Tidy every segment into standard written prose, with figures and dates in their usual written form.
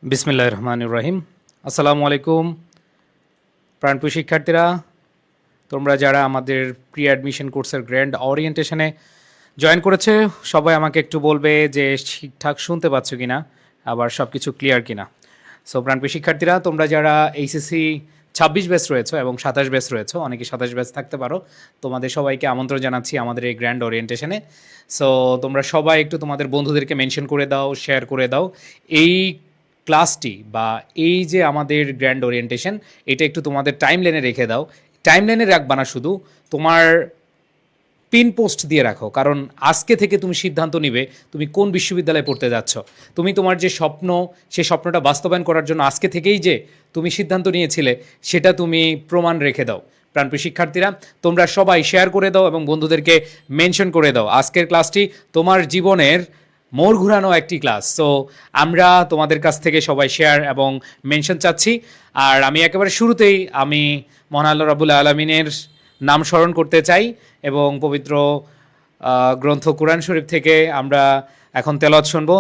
বিসমিল্লাহির রহমানির রহিম। আসসালামু আলাইকুম প্রাণপ্রিয় শিক্ষার্থীরা, তোমরা যারা আমাদের প্রি অ্যাডমিশন কোর্সের গ্র্যান্ড ওরিয়েন্টেশনে জয়েন করেছে, সবাই আমাকে একটু বলবে যে ঠিকঠাক শুনতে পাচ্ছ কিনা, আবার সব কিছু ক্লিয়ার কিনা। সো প্রাণপ্রিয় শিক্ষার্থীরা, তোমরা যারা এইচএসসি 26 ব্যাচ রয়েছে এবং 27 ব্যাচ রয়েছে, অনেকে 27 ব্যাচ থাকতে পারো, তোমাদের সবাইকে আমন্ত্রণ জানাচ্ছি আমাদের এই গ্র্যান্ড ওরিয়েন্টেশনে। সো তোমরা সবাই একটু তোমাদের বন্ধুদেরকে মেনশন করে দাও, শেয়ার করে দাও এই ক্লাসটি বা এই যে আমাদের গ্র্যান্ড ওরিয়েন্টেশন, এটা একটু তোমাদের টাইম লাইনে রেখে দাও। টাইম লাইনে রাখবা না, শুধু তোমার পিন পোস্ট দিয়ে রাখো, কারণ আজকে থেকে তুমি সিদ্ধান্ত নিবে তুমি কোন বিশ্ববিদ্যালয়ে পড়তে যাচ্ছ। তুমি তোমার যে স্বপ্ন, সেই স্বপ্নটা বাস্তবায়ন করার জন্য আজকে থেকেই যে তুমি সিদ্ধান্ত নিয়েছিলে, সেটা তুমি প্রমাণ রেখে দাও। প্রাণপ্রিয় শিক্ষার্থীরা, তোমরা সবাই শেয়ার করে দাও এবং বন্ধুদেরকে মেনশন করে দাও। আজকের ক্লাসটি তোমার জীবনের মোড় ঘুরানো একটি ক্লাস। সো আমরা তোমাদের কাছ থেকে সবাই শেয়ার এবং মেনশন চাচ্ছি। আর আমি একেবারে শুরুতেই মহান আল্লাহ রাব্বুল আলামিনের নাম স্মরণ করতে চাই এবং পবিত্র গ্রন্থ কুরআন শরীফ থেকে আমরা এখন তেলাওয়াত শুনবো।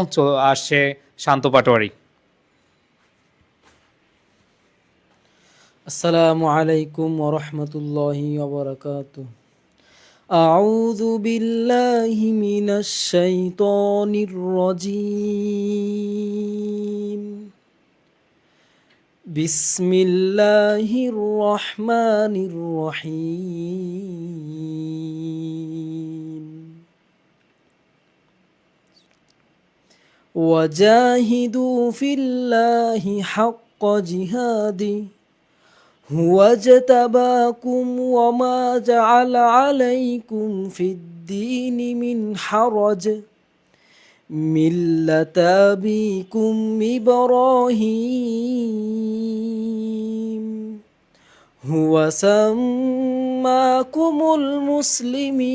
আসছে শান্ত পাটোয়ারি। আসসালামু আলাইকুম ওয়া রাহমাতুল্লাহি ওয়া বারাকাতুহু। আউযু বিল্লাহি মিনাশ শাইতানির রাজীম। বিসমিল্লাহির রহমানির রহিম। ওয়াজাহিদু ফিল্লাহি হাক্কা জিহাদি هو اجتباكم وما جعل عليكم في الدين من حرج ملة أبيكم إبراهيم هو سماكم المسلمين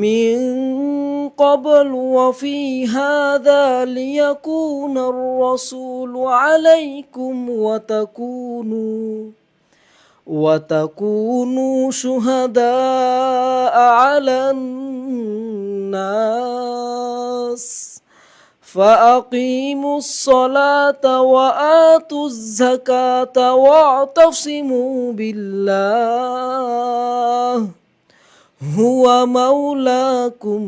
من قبل وفي هذا ليكون الرسول عليكم وتكونوا شهداء على الناس فأقيموا الصلاة وآتوا الزكاة واعتصموا بالله هو مولاكم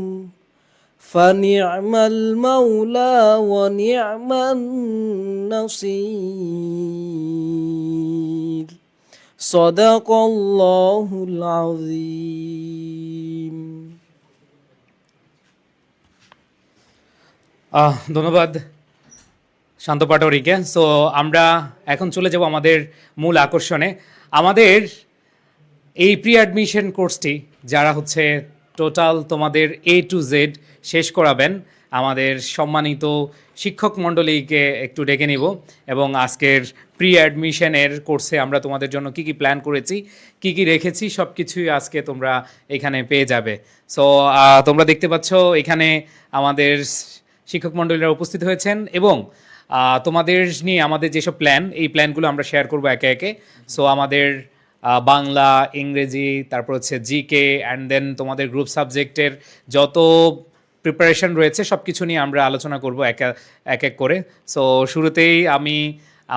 فنعم المولى ونعم النصير صدق الله العظيم. ধন্যবাদ শান্ত পাটোয়ারিকে। সো আমরা এখন চলে যাব আমাদের মূল আকর্ষণে। আমাদের এই প্রি অ্যাডমিশন কোর্সটি যারা হচ্ছে টোটাল তোমাদের A to Z শেষ করাবেন, আমাদের সম্মানিত শিক্ষক মণ্ডলীকে একটু ডেকে নিব এবং আজকের প্রি অ্যাডমিশনের কোর্সে আমরা তোমাদের জন্য কি কি প্ল্যান করেছি, কি কি রেখেছি, সব কিছুই আজকে তোমরা এখানে পেয়ে যাবে। সো তোমরা দেখতে পাচ্ছ এখানে আমাদের শিক্ষক মণ্ডলীরা উপস্থিত হয়েছেন এবং তোমাদের নিয়ে আমাদের যেসব প্ল্যান, এই প্ল্যানগুলো আমরা শেয়ার করবো একে একে। সো আমাদের বাংলা, ইংরেজি, তারপর হচ্ছে জিকে অ্যান্ড দেন তোমাদের গ্রুপ সাবজেক্টের যত প্রিপারেশন রয়েছে সব কিছু নিয়ে আমরা আলোচনা করব এক এক করে। সো শুরুতেই আমি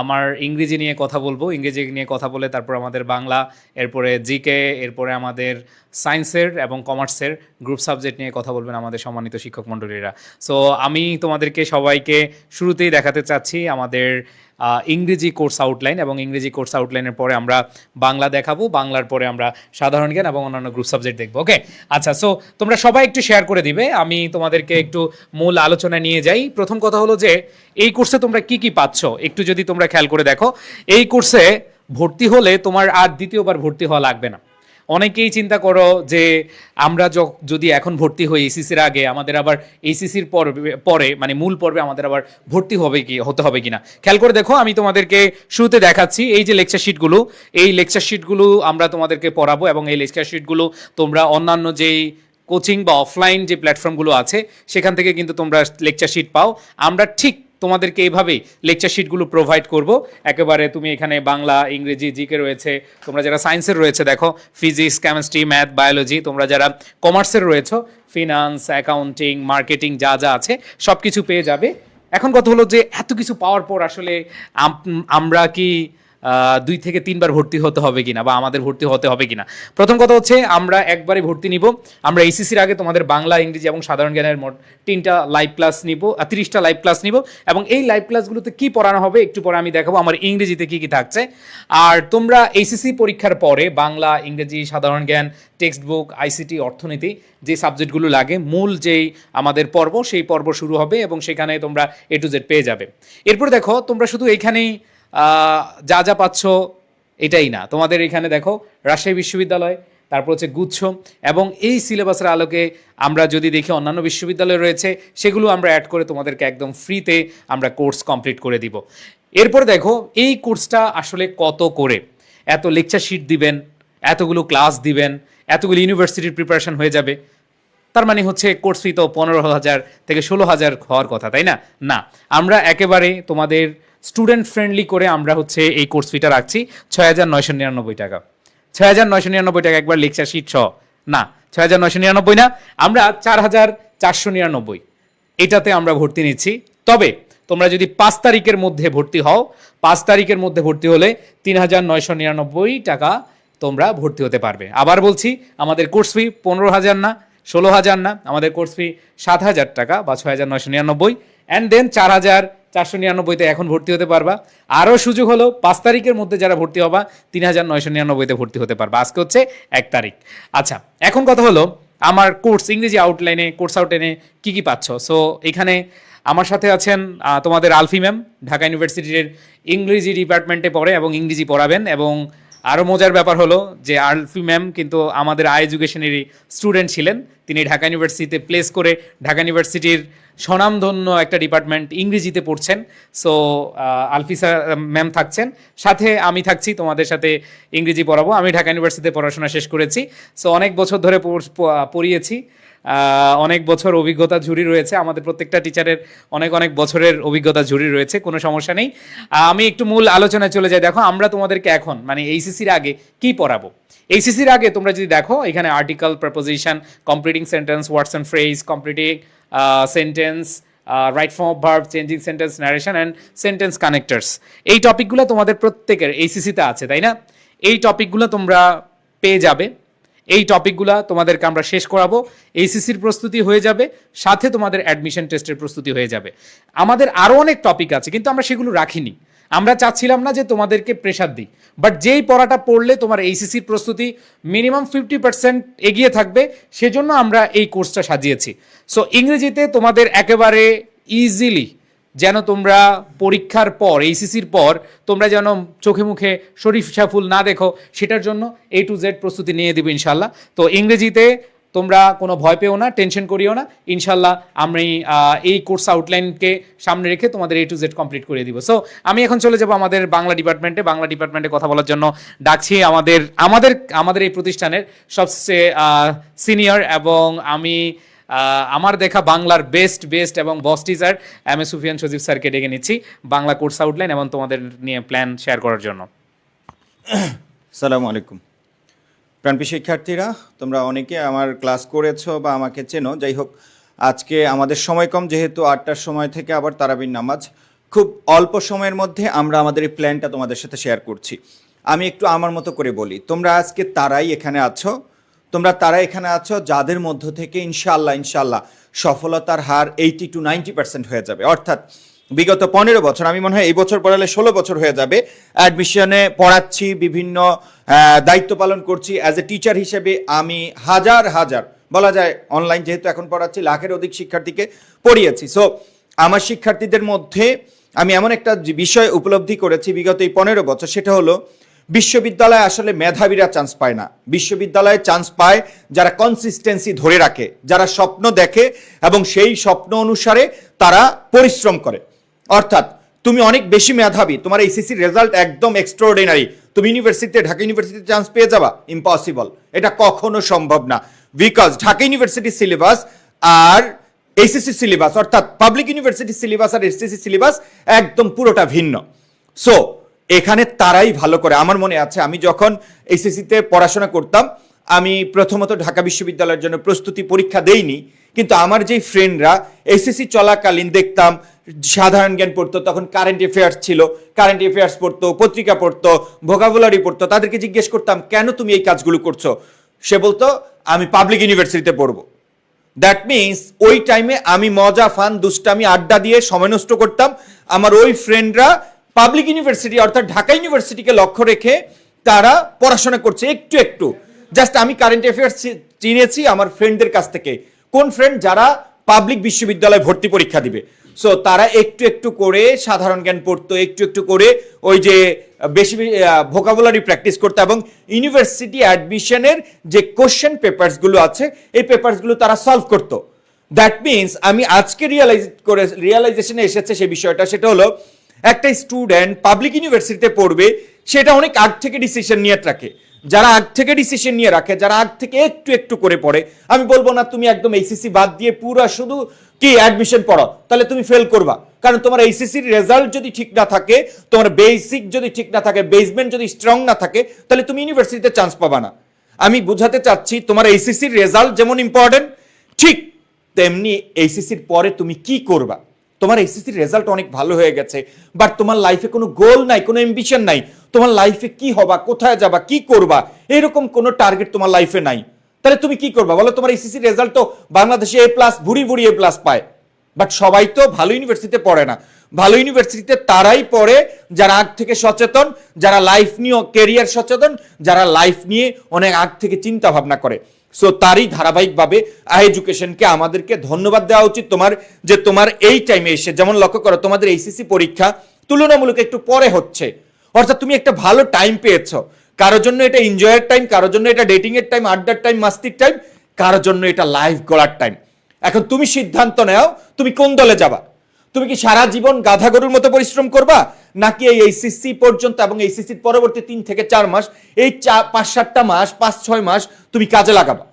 আমার ইংরেজি নিয়ে কথা বলবো, ইংরেজি নিয়ে কথা বলে তারপর আমাদের বাংলা, এরপরে জিকে, এরপরে আমাদের সায়েন্সের এবং কমার্সের গ্রুপ সাবজেক্ট নিয়ে কথা বলবেন আমাদের সম্মানিত শিক্ষক মণ্ডলীরা। সো আমি তোমাদেরকে সবাইকে শুরুতেই দেখাতে চাচ্ছি আমাদের ইংরেজি কোর্স আউটলাইন, এবং ইংরেজি কোর্স আউটলাইনের পরে আমরা বাংলা দেখাবো, বাংলার পরে আমরা সাধারণ জ্ঞান এবং অন্যান্য গ্রুপ সাবজেক্ট দেখবো। ওকে, আচ্ছা। সো তোমরা সবাই একটু শেয়ার করে দিবে, আমি তোমাদেরকে একটু মূল আলোচনায় নিয়ে যাই। প্রথম কথা হলো যে এই কোর্সে তোমরা কি কি পাচ্ছ একটু যদি তোমরা খেয়াল করে দেখো। এই কোর্সে ভর্তি হলে তোমার আর দ্বিতীয়বার ভর্তি হওয়া লাগবে না। অনেকেই চিন্তা করো যে আমরা যদি এখন ভর্তি হই এইচএসসির আগে, আমাদের আবার এইচএসসির পরে মানে মূল পর্বে আমাদের আবার ভর্তি হতে হবে কিনা। খেয়াল করে দেখো, আমি তোমাদেরকে শুরুতে দেখাচ্ছি এই যে লেকচার শিটগুলো, এই লেকচার শিটগুলো আমরা তোমাদেরকে পড়াবো এবং এই লেকচার শিটগুলো তোমরা অন্যান্য যেই কোচিং বা অফলাইন যে প্ল্যাটফর্মগুলো আছে সেখান থেকে কিন্তু তোমরা লেকচার শিট পাও। আমরা ঠিক তোমাদেরকে এইভাবেই লেকচার শিটগুলো প্রোভাইড করব। একেবারে তুমি এখানে বাংলা, ইংরেজি, জিকে রয়েছে, তোমরা যারা সায়েন্সের রয়েছে দেখো ফিজিক্স, কেমিস্ট্রি, ম্যাথ, বায়োলজি, তোমরা যারা কমার্সের রয়েছে ফিনান্স, অ্যাকাউন্টিং, মার্কেটিং যা যা আছে সব কিছু পেয়ে যাবে। এখন কথা হলো যে এত কিছু পাওয়ার পর আসলে আমরা কি 2 থেকে 3 বার ভর্তি হতে হবে কিনা বা আমাদের ভর্তি হতে হবে কিনা। প্রথম কথা হচ্ছে আমরা একবারে ভর্তি নিব। আমরা এইচএসসির আগে তোমাদের বাংলা, ইংরেজি এবং সাধারণ জ্ঞানের মোট 3টা লাইভ ক্লাস নিব, 30টা লাইভ ক্লাস নিব এবং এই লাইভ ক্লাসগুলোতে কি পড়ানো হবে একটু পরে আমি দেখাবো আমার ইংরেজিতে কি কি থাকছে। আর তোমরা এইচএসসি পরীক্ষার পরে বাংলা, ইংরেজি, সাধারণ জ্ঞান, টেক্সট বুক, আইসিটি, অর্থনীতি যে সাবজেক্টগুলো লাগে মূল যেই আমাদের পর্ব সেই পর্ব শুরু হবে এবং সেখানে তোমরা A to Z পেয়ে যাবে। এরপর দেখো তোমরা শুধু এইখানেই যা যা পাচ্ছ এটাই না, তোমাদের এখানে দেখো রাজশাহী বিশ্ববিদ্যালয়, তারপর হচ্ছে গুচ্ছ এবং এই সিলেবাসের আলোকে আমরা যদি দেখি অন্যান্য বিশ্ববিদ্যালয় রয়েছে সেগুলো আমরা অ্যাড করে তোমাদেরকে একদম ফ্রিতে আমরা কোর্স কমপ্লিট করে দিব। এরপর দেখো এই কোর্সটা আসলে কত করে, এত লেকচার শিট দিবেন, এতগুলো ক্লাস দিবেন, এতগুলো ইউনিভার্সিটির প্রিপারেশন হয়ে যাবে, তার মানে হচ্ছে কোর্স ফি তো 15,000 থেকে 16,000 হওয়ার কথা, তাই না? না, আমরা একেবারে তোমাদের স্টুডেন্ট ফ্রেন্ডলি করে আমরা হচ্ছে এই কোর্স ফিটা রাখছি 6,999 টাকা। 6,999 টাকা একবার লেকচার শিট সহ। না, 6,999 না, আমরা 4,499 এটাতে আমরা ভর্তি নিচ্ছি। তবে তোমরা যদি 5 তারিখের মধ্যে ভর্তি হও, 5 তারিখের মধ্যে ভর্তি হলে 3,999 টাকা তোমরা ভর্তি হতে পারবে। আবার বলছি, আমাদের কোর্স ফি 15,000 না, 16,000 না, আমাদের কোর্স ফি 7,000 টাকা বা 6,999 অ্যান্ড দেন 4,499-তে এখন ভর্তি হতে পারবা। আরও সুযোগ হলো 5 তারিখের মধ্যে যারা ভর্তি হবা 3,999-তে ভর্তি হতে পারবা। আজকে হচ্ছে 1 তারিখ। আচ্ছা, এখন কথা হলো আমার কোর্স ইংরেজি আউটলাইনে, কোর্স আউটলাইনে কি কি পাচ্ছ। সো এখানে আমার সাথে আছেন তোমাদের আলফি ম্যাম, ঢাকা ইউনিভার্সিটির ইংরেজি ডিপার্টমেন্টে পড়ে এবং ইংরেজি পড়াবেন। এবং আরও মজার ব্যাপার হলো যে আলফি ম্যাম কিন্তু আমাদের এডুকেশনেরই স্টুডেন্ট ছিলেন। তিনি ঢাকা ইউনিভার্সিটিতে প্লেস করে ঢাকা ইউনিভার্সিটির স্বনামধন্য একটা ডিপার্টমেন্ট ইংরেজিতে পড়ছেন। সো আলফি স্যার ম্যাম থাকছেন, সাথে আমি থাকছি, তোমাদের সাথে ইংরেজি পড়াবো। আমি ঢাকা ইউনিভার্সিটিতে পড়াশোনা শেষ করেছি। সো অনেক বছর ধরে পড়িয়েছি, অনেক বছর অভিজ্ঞতা ঝুড়ি রয়েছে, আমাদের প্রত্যেকটা টিচারের অনেক অনেক বছরের অভিজ্ঞতা ঝুড়ি রয়েছে, কোনো সমস্যা নেই। আমি একটু মূল আলোচনায় চলে যাই। দেখো আমরা তোমাদেরকে এখন মানে এইচএসসির আগে কি পড়াবো। এইচএসসির আগে তোমরা যদি দেখো এখানে article, preposition, completing sentence, words and phrase, completing sentence, right form of verb, changing sentence, narration and sentence connectors, এই টপিকগুলো তোমাদের প্রত্যেকের এইচএসসিতে আছে, তাই না? এই টপিকগুলো তোমরা পেয়ে যাবে। এই টপিকগুলো তোমাদেরকে আমরা শেষ করাবো, এইচএসসির প্রস্তুতি হয়ে যাবে, সাথে তোমাদের অ্যাডমিশন টেস্টের প্রস্তুতি হয়ে যাবে। আমাদের আরও অনেক টপিক আছে কিন্তু আমরা সেগুলো রাখিনি। আমরা চাচ্ছিলাম না যে তোমাদেরকে প্রেশার দিই, বাট যেই পড়াটা পড়লে তোমার এইচএসসির প্রস্তুতি মিনিমাম 50% এগিয়ে থাকবে, সেজন্য আমরা এই কোর্সটা সাজিয়েছি। সো ইংরেজিতে তোমাদের একেবারে ইজিলি যেন তোমরা পরীক্ষার পর, এইচএসসির পর তোমরা যেন চোখে মুখে শরীফা ফুল না দেখো, সেটার জন্য A to Z প্রস্তুতি নিয়ে দেবো ইনশাল্লাহ। তো ইংরেজিতে তোমরা কোনো ভয় পেও না, টেনশন করিও না, ইনশাল্লাহ আমি এই কোর্স আউটলাইনকে সামনে রেখে তোমাদের A to Z কমপ্লিট করে দিব। সো আমি এখন চলে যাব আমাদের বাংলা ডিপার্টমেন্টে। বাংলা ডিপার্টমেন্টে কথা বলার জন্য ডাকছি আমাদের এই প্রতিষ্ঠানের সবচেয়ে সিনিয়র এবং আমার দেখা বাংলার বেস্ট এবং বস টিচার এম এ সুফিয়ান সজীব স্যারকে ডেকে নিচ্ছি বাংলা কোর্স আউটলাইন এবং তোমাদের নিয়ে প্ল্যান শেয়ার করার জন্য। আসসালামু আলাইকুম প্রাণপ্রিয় শিক্ষার্থীরা, তোমরা অনেকে আমার ক্লাস করেছো বা আমাকে চেনো। যাই হোক, আজকে আমাদের সময় কম, যেহেতু 8টার সময় থেকে আবার তারাবির নামাজ, খুব অল্প সময়ের মধ্যে আমরা আমাদের এই প্ল্যানটা তোমাদের সাথে শেয়ার করছি। আমি একটু আমার মতো করে বলি, তোমরা আজকে তারাই এখানে আছো যাদের মধ্য থেকে ইনশাল্লাহ সফলতার হার 80 to 90% হয়ে যাবে। অর্থাৎ বিগত 15 বছর, আমি মনে হয় এই বছর পড়ালে 16 বছর হয়ে যাবে, অ্যাডমিশনে পড়াচ্ছি, বিভিন্ন দায়িত্ব পালন করছি। অ্যাজ এ টিচার হিসেবে আমি হাজার বলা যায়, অনলাইন যেহেতু এখন পড়াচ্ছি, লাখের অধিক শিক্ষার্থীকে পড়িয়েছি। সো আমার শিক্ষার্থীদের মধ্যে আমি এমন একটা বিষয় উপলব্ধি করেছি বিগত এই 15 বছর, সেটা হলো বিশ্ববিদ্যালয়ে আসলে মেধাবীরা চান্স পায় না। বিশ্ববিদ্যালয়ে চান্স পায় যারা কনসিস্টেন্সি ধরে রাখে, যারা স্বপ্ন দেখে এবং সেই স্বপ্ন অনুসারে তারা পরিশ্রম করে। অর্থাৎ তুমি অনেক বেশি মেধাবী, তোমার এইচএসসির রেজাল্ট একদম এক্সট্রাঅর্ডিনারি, তুমি ইউনিভার্সিটিতে, ঢাকা ইউনিভার্সিটিতে চান্স পেয়ে যাবা, ইম্পসিবল, এটা কখনো সম্ভব না। বিকজ ঢাকা ইউনিভার্সিটির সিলেবাস আর এইচএসসি সিলেবাস অর্থাৎ পাবলিক ইউনিভার্সিটি সিলেবাস আর এসএসসি সিলেবাস একদম পুরোটা ভিন্ন। সো এখানে তারাই ভালো করে। আমার মনে আছে আমি যখন এইচএসসিতে পড়াশোনা করতাম, আমি প্রথমত ঢাকা বিশ্ববিদ্যালয়ের জন্য প্রস্তুতি পরীক্ষা দেইনি, কিন্তু আমার যেই ফ্রেন্ডরা এইচএসসি চলাকালীন দেখতাম সাধারণ জ্ঞান পড়তো, তখন কারেন্ট অ্যাফেয়ার্স ছিল, কারেন্ট অ্যাফেয়ার্স পড়তো, পত্রিকা পড়তো, ভোকাবুলারি পড়তো, তাদেরকে জিজ্ঞেস করতাম কেন তুমি এই কাজগুলো করছো, সে বলতো আমি পাবলিক ইউনিভার্সিটিতে পড়বো। দ্যাট মিনস ওই টাইমে আমি মজা, ফান, দুষ্টামি, আড্ডা দিয়ে সময় নষ্ট করতাম। আমার ওই ফ্রেন্ডরা পাবলিক ইউনিভার্সিটি অর্থাৎ ঢাকা ইউনিভার্সিটিকে লক্ষ্য রেখে তারা পড়াশোনা করছে একটু একটু। জাস্ট আমি কারেন্ট অ্যাফেয়ার্স চিনেছি আমার ফ্রেন্ডদের কাছ থেকে। কোন ফ্রেন্ড? যারা পাবলিক বিশ্ববিদ্যালয়ে ভর্তি পরীক্ষা দিবে। সো তারা একটু একটু করে সাধারণ জ্ঞান পড়তো, একটু একটু করে ওই যে বেশি ভোকাবুলারি প্র্যাকটিস করতো, এবং ইউনিভার্সিটি অ্যাডমিশনের যে কোশ্চেন পেপারসগুলো আছে এই পেপারসগুলো তারা সলভ করতো। দ্যাট মিনস আমি আজকে রিয়েলাইজেশনে এসেছে সেই বিষয়টা, সেটা হলো একটা স্টুডেন্ট পাবলিক ইউনিভার্সিটিতে পড়বে সেটা অনেক আগ থেকে ডিসিশন নিয়ে রাখে। যারা আগ থেকে ডিসিশন নিয়ে রাখে, যারা আগ থেকে একটু একটু করে পড়ে, আমি বলবো না তুমি একদম এইচএসসি বাদ দিয়ে পুরো শুধু কি অ্যাডমিশন পড়ো, তাহলে তুমি ফেল করবা। কারণ তোমার এইচএসসির রেজাল্ট যদি ঠিক না থাকে, তোমার বেসিক যদি ঠিক না থাকে, বেসমেন্ট যদি স্ট্রং না থাকে, তাহলে তুমি ইউনিভার্সিটিতে চান্স পাবা না। আমি বোঝাতে চাচ্ছি তোমার এইচএসসির রেজাল্ট যেমন ইম্পর্টেন্ট, ঠিক তেমনি এইচএসসির পরে তুমি কি করবা। তোমার এইচএসসির রেজাল্ট অনেক ভালো হয়ে গেছে, বাট তোমার লাইফে কোনো গোল নাই, কোনো অ্যাম্বিশন নাই, তোমার লাইফে কি হবা, কোথায় যাবা, কি করবা, এরকম কোনো টার্গেট তোমার লাইফে নাই, তাহলে তুমি কি করবা বলো? তোমার এইচএসসি রেজাল্ট তো বাংলাদেশে এ প্লাস, ভুরি ভুরি এ প্লাস পায়, বাট সবাই তো ভালো ইউনিভার্সিটিতে পড়ে না। ভালো ইউনিভার্সিটিতে তারাই পড়ে যারা আগ থেকে সচেতন, যারা লাইফ নিয়ে ক্যারিয়ার সচেতন, যারা লাইফ নিয়ে অনেক আগ থেকে চিন্তা ভাবনা করে। সো তারই ধারাবাহিকভাবে এডুকেশনকে আমাদেরকে ধন্যবাদ দেওয়া উচিত তোমার, যে তোমার এই টাইমে এসে, যেমন লক্ষ্য করো তোমাদের এইচএসসি পরীক্ষা তুলনামূলক একটু পরে হচ্ছে, অর্থাৎ তুমি একটা ভালো টাইম পেয়েছো। কারোর জন্য এটা এনজয়ের টাইম, কারোর জন্য এটা ডেটিং এর টাইম, আড্ডার টাইম, মাস্তির টাইম, কারোর জন্য এটা লাইফ গড়ার টাইম। এখন তুমি সিদ্ধান্ত নাও তুমি কোন দলে যাবা। তুমি কি সারা জীবন গাধা গরুর মতো পরিশ্রম করবা, নাকি এই এইচএসসি পর্যন্ত এবং এইচএসসির পরবর্তী 3 থেকে 4 মাস, এই 5-7টা মাস, 5-6 মাস তুমি কাজে লাগাবা।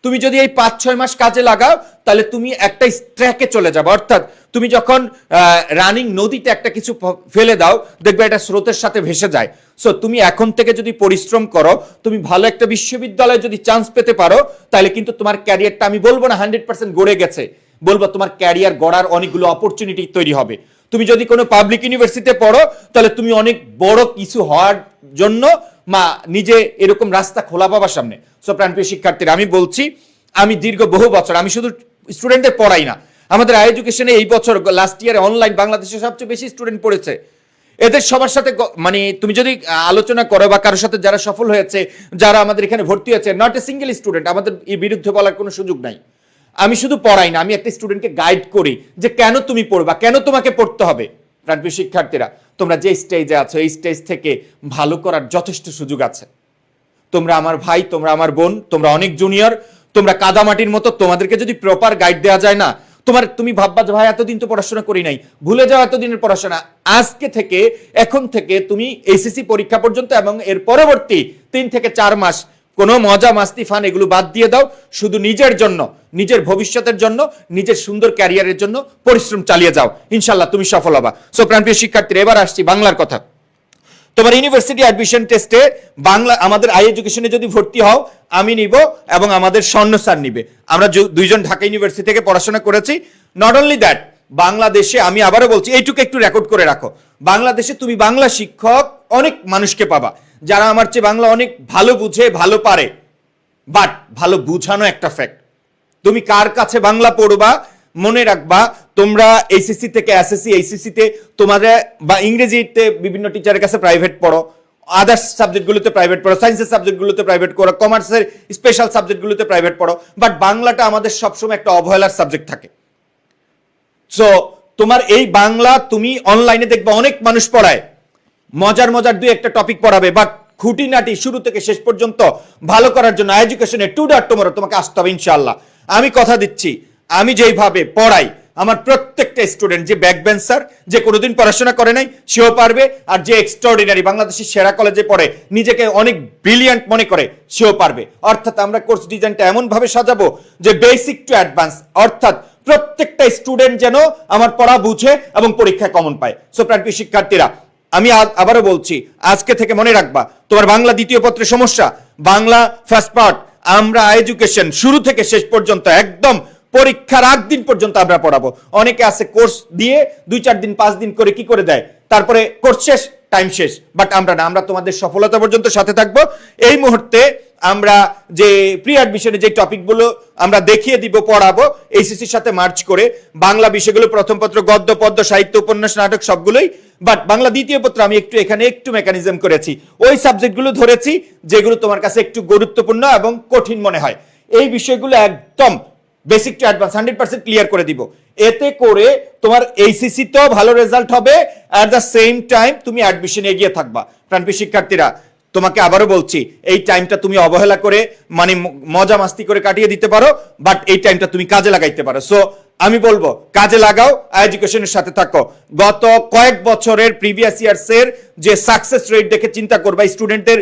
তুমি যদি এই 5-6 মাস কাজে লাগাও, তাহলে তুমি একটা ট্র্যাকে চলে যাবে। অর্থাৎ তুমি যখন রানিং নদীতে একটা কিছু ফেলে দাও, দেখবে এটা স্রোতের সাথে ভেসে যায়। সো তুমি এখন থেকে যদি পরিশ্রম করো, তুমি ভালো একটা বিশ্ববিদ্যালয়ে যদি চান্স পেতে পারো, তাহলে কিন্তু তোমার ক্যারিয়ারটা, আমি বলবো না 100% গড়ে গেছে, বলবো তোমার ক্যারিয়ার গড়ার অনেকগুলো অপরচুনিটি তৈরি হবে। তুমি যদি কোনো পাবলিক ইউনিভার্সিটিতে পড়ো, তাহলে তুমি অনেক বড় কিছু হওয়ার জন্য নিজে এরকম রাস্তা খোলা পাবার সামনে। সো প্রাণপ্রিয় শিক্ষার্থীরা, আমি বলছি, আমি দীর্ঘ বহু বছর, আমি শুধু স্টুডেন্টদের পড়াই না, আমাদের এডুকেশনে এই বছর লাস্ট ইয়ারে অনলাইন বাংলাদেশে সবচেয়ে বেশি স্টুডেন্ট পড়েছে। এদের সবার সাথে মানে তুমি যদি আলোচনা করো বা কারোর সাথে যারা সফল হয়েছে, যারা আমাদের এখানে ভর্তি হয়েছে, নট এ সিঙ্গেল স্টুডেন্ট আমাদের এই বিরুদ্ধে বলার কোনো সুযোগ নাই। আমি শুধু পড়াই না, আমি একটা স্টুডেন্টকে গাইড করি যে কেন তুমি পড়বা, কেন তোমাকে পড়তে হবে। প্রাণপ্রিয় শিক্ষার্থীরা, তোমরা যে স্টেজে আছো, এই স্টেজ থেকে ভালো করার যথেষ্ট সুযোগ আছে। তোমরা আমার ভাই, তোমরা আমার বোন, তোমরা অনেক জুনিয়র, তোমরা কাদামাটির মতো, তোমাদেরকে যদি প্রপার গাইড দেওয়া যায় না, তুমি ভাববা যে ভাই এতদিন তো পড়াশোনা করি নাই, ভুলে যাও এতদিনের পড়াশোনা। আজকে থেকে, এখন থেকে তুমি এইচএসসি পরীক্ষা পর্যন্ত এবং এর পরবর্তী 3 থেকে 4 মাস কোনো মজা, মাস্তি, ফান এগুলো বাদ দিয়ে দাও, শুধু নিজের জন্য, নিজের ভবিষ্যতের জন্য, নিজের সুন্দর ক্যারিয়ারের জন্য পরিশ্রম চালিয়ে যাও, ইনশাল্লাহ তুমি সফল হবা। সো প্রাণপ্রিয় শিক্ষার্থীরা, এবার আসছি বাংলার কথা। তোমার ইউনিভার্সিটি অ্যাডমিশন টেস্টে বাংলা, আমাদের এডুকেশনে যদি ভর্তি হও, আমি নিব এবং আমাদের স্বর্ণ স্যার নিবে। আমরা দুইজন ঢাকা ইউনিভার্সিটি থেকে পড়াশোনা করেছি। নট অনলি দ্যাট, বাংলাদেশে, আমি আবারও বলছি, এইটুকু একটু রেকর্ড করে রাখো, বাংলাদেশে তুমি বাংলা শিক্ষক অনেক মানুষকে পাবা যারা আমার চেয়ে বাংলা অনেক ভালো বুঝে, ভালো পারে। বাট ভালো বুঝানো একটা ফ্যাক্ট। তুমি কার কাছে বাংলা পড়বা, মনে রাখবা, তোমরা এইচএসসি থেকে এসএসসি, এইচএসসিতে তোমাদের বা ইংরেজিতে বিভিন্ন টিচারের কাছে প্রাইভেট পড়ো, আদার্স সাবজেক্টগুলোতে প্রাইভেট পড়ো, সায়েন্সের সাবজেক্টগুলোতে প্রাইভেট করো, কমার্সের স্পেশাল সাবজেক্টগুলোতে প্রাইভেট পড়ো, বাট বাংলাটা আমাদের সবসময় একটা অবহেলার সাবজেক্ট থাকে। সো তোমার এই বাংলা তুমি অনলাইনে দেখবে অনেক মানুষ পড়ায়, মজার মজার 2-1টা টপিক পড়াবে, বাট খুঁটিনাটি শুরু থেকে শেষ পর্যন্ত ভালো করার জন্য এডুকেশনে টুমরো তোমাকে আসতে হবে ইনশাআল্লাহ। আমি কথা দিচ্ছি, আমি যেইভাবে পড়াই, আমার প্রত্যেকটা স্টুডেন্ট, যে ব্যাক বেঞ্চার, যে কোনোদিন পড়াশোনা করে নাই, সেও পারবে, আর যে এক্সট্রাঅর্ডিনারি বাংলাদেশের সেরা কলেজে পড়ে নিজেকে অনেক ব্রিলিয়ান্ট মনে করে, সেও পারবে। অর্থাৎ আমরা কোর্স ডিজাইনটা এমন ভাবে সাজাবো যে বেসিক টু অ্যাডভান্স, অর্থাৎ প্রত্যেকটা স্টুডেন্ট যেন আমার পড়া বুঝে এবং পরীক্ষায় কমন পায়। সো প্রাণপ্রিয় শিক্ষার্থীরা, আমি আবারও বলছি, আজকে থেকে মনে রাখবা, তোমার বাংলা দ্বিতীয় পত্রের সমস্যা, বাংলা ফার্স্ট পার্ট আমরা এডুকেশন শুরু থেকে শেষ পর্যন্ত একদম পরীক্ষার আগ দিন পর্যন্ত আমরা পড়াবো। অনেকে আছে কোর্স দিয়ে 2-4 দিন 5 দিন করে কি করে দেয়, তারপরে কোর্স শেষ, টাইম শেষ। বাট আমরা না, আমরা তোমাদের সফলতা পর্যন্ত সাথে থাকবো। এই মুহূর্তে আমরা যে প্রি অ্যাডমিশনে যে টপিকগুলো আমরা দেখিয়ে দিব, পড়াবো এইচএসসির সাথে মার্চ করে, বাংলা বিষয়গুলো প্রথম পত্র, গদ্য পদ্য, সাহিত্য, উপন্যাস, নাটক সবগুলোই। বাট বাংলা দ্বিতীয় পত্র আমি এখানে একটু মেকানিজম করেছি, ওই সাবজেক্টগুলো ধরেছি যেগুলো তোমার কাছে একটু গুরুত্বপূর্ণ এবং কঠিন মনে হয়। এই বিষয়গুলো একদম বেসিক টু অ্যাডভান্স 100% ক্লিয়ার করে দিব। এতে করে তোমার এইচএসসি তো ভালো রেজাল্ট হবে, অ্যাট দ্য সেম টাইম তুমি অ্যাডমিশনে এগিয়ে থাকবা। প্রাণপ্রিয় শিক্ষার্থীরা, তোমাকে আবারও বলছি, এই টাইমটা তুমি অবহেলা করে মানে মজা মাস্তি করে কাটিয়ে দিতে পারো, বাট এই টাইমটা তুমি কাজে লাগাইতে পারো। সো আমি বলবো কাজে লাগাও, এডুকেশনের সাথে থাকো। গত কয়েক বছরের প্রিভিয়াস ইয়ার্স এর যে সাকসেস রেট দেখে চিন্তা করবা, স্টুডেন্টের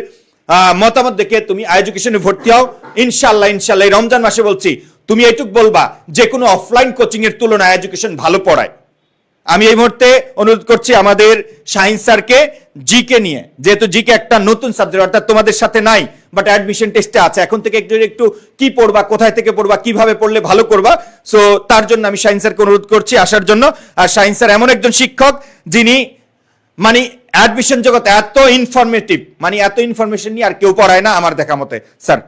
মতামত দেখে তুমি এডুকেশনে ভর্তি হও। ইনশাল্লাহ ইনশাল্লাহ এই রমজান মাসে বলছি, তুমি এইটুক বলবা যে কোনো অফলাইন কোচিং এর তুলনায় এডুকেশন ভালো পড়ায়। আমি এই মুহূর্তে অনুরোধ করছি আমাদের শাহিন স্যারকে জিকে নিয়ে, যেহেতু জিকে একটা নতুন সাবজেক্ট, অর্থাৎ তোমাদের সাথে নাই বাট অ্যাডমিশন টেস্টে আছে, এখন থেকে একটু কি পড়বা, কোথায় থেকে পড়বা, কিভাবে পড়লে ভালো করবা, সো তার জন্য আমি শাহিন স্যারকে অনুরোধ করছি আসার জন্য। আর শাহিন স্যার এমন একজন শিক্ষক যিনি মানে অ্যাডমিশন জগতে এত ইনফরমেটিভ, মানে এত ইনফরমেশন নিয়ে আর কেউ পড়ায় না আমার দেখা মতে। স্যার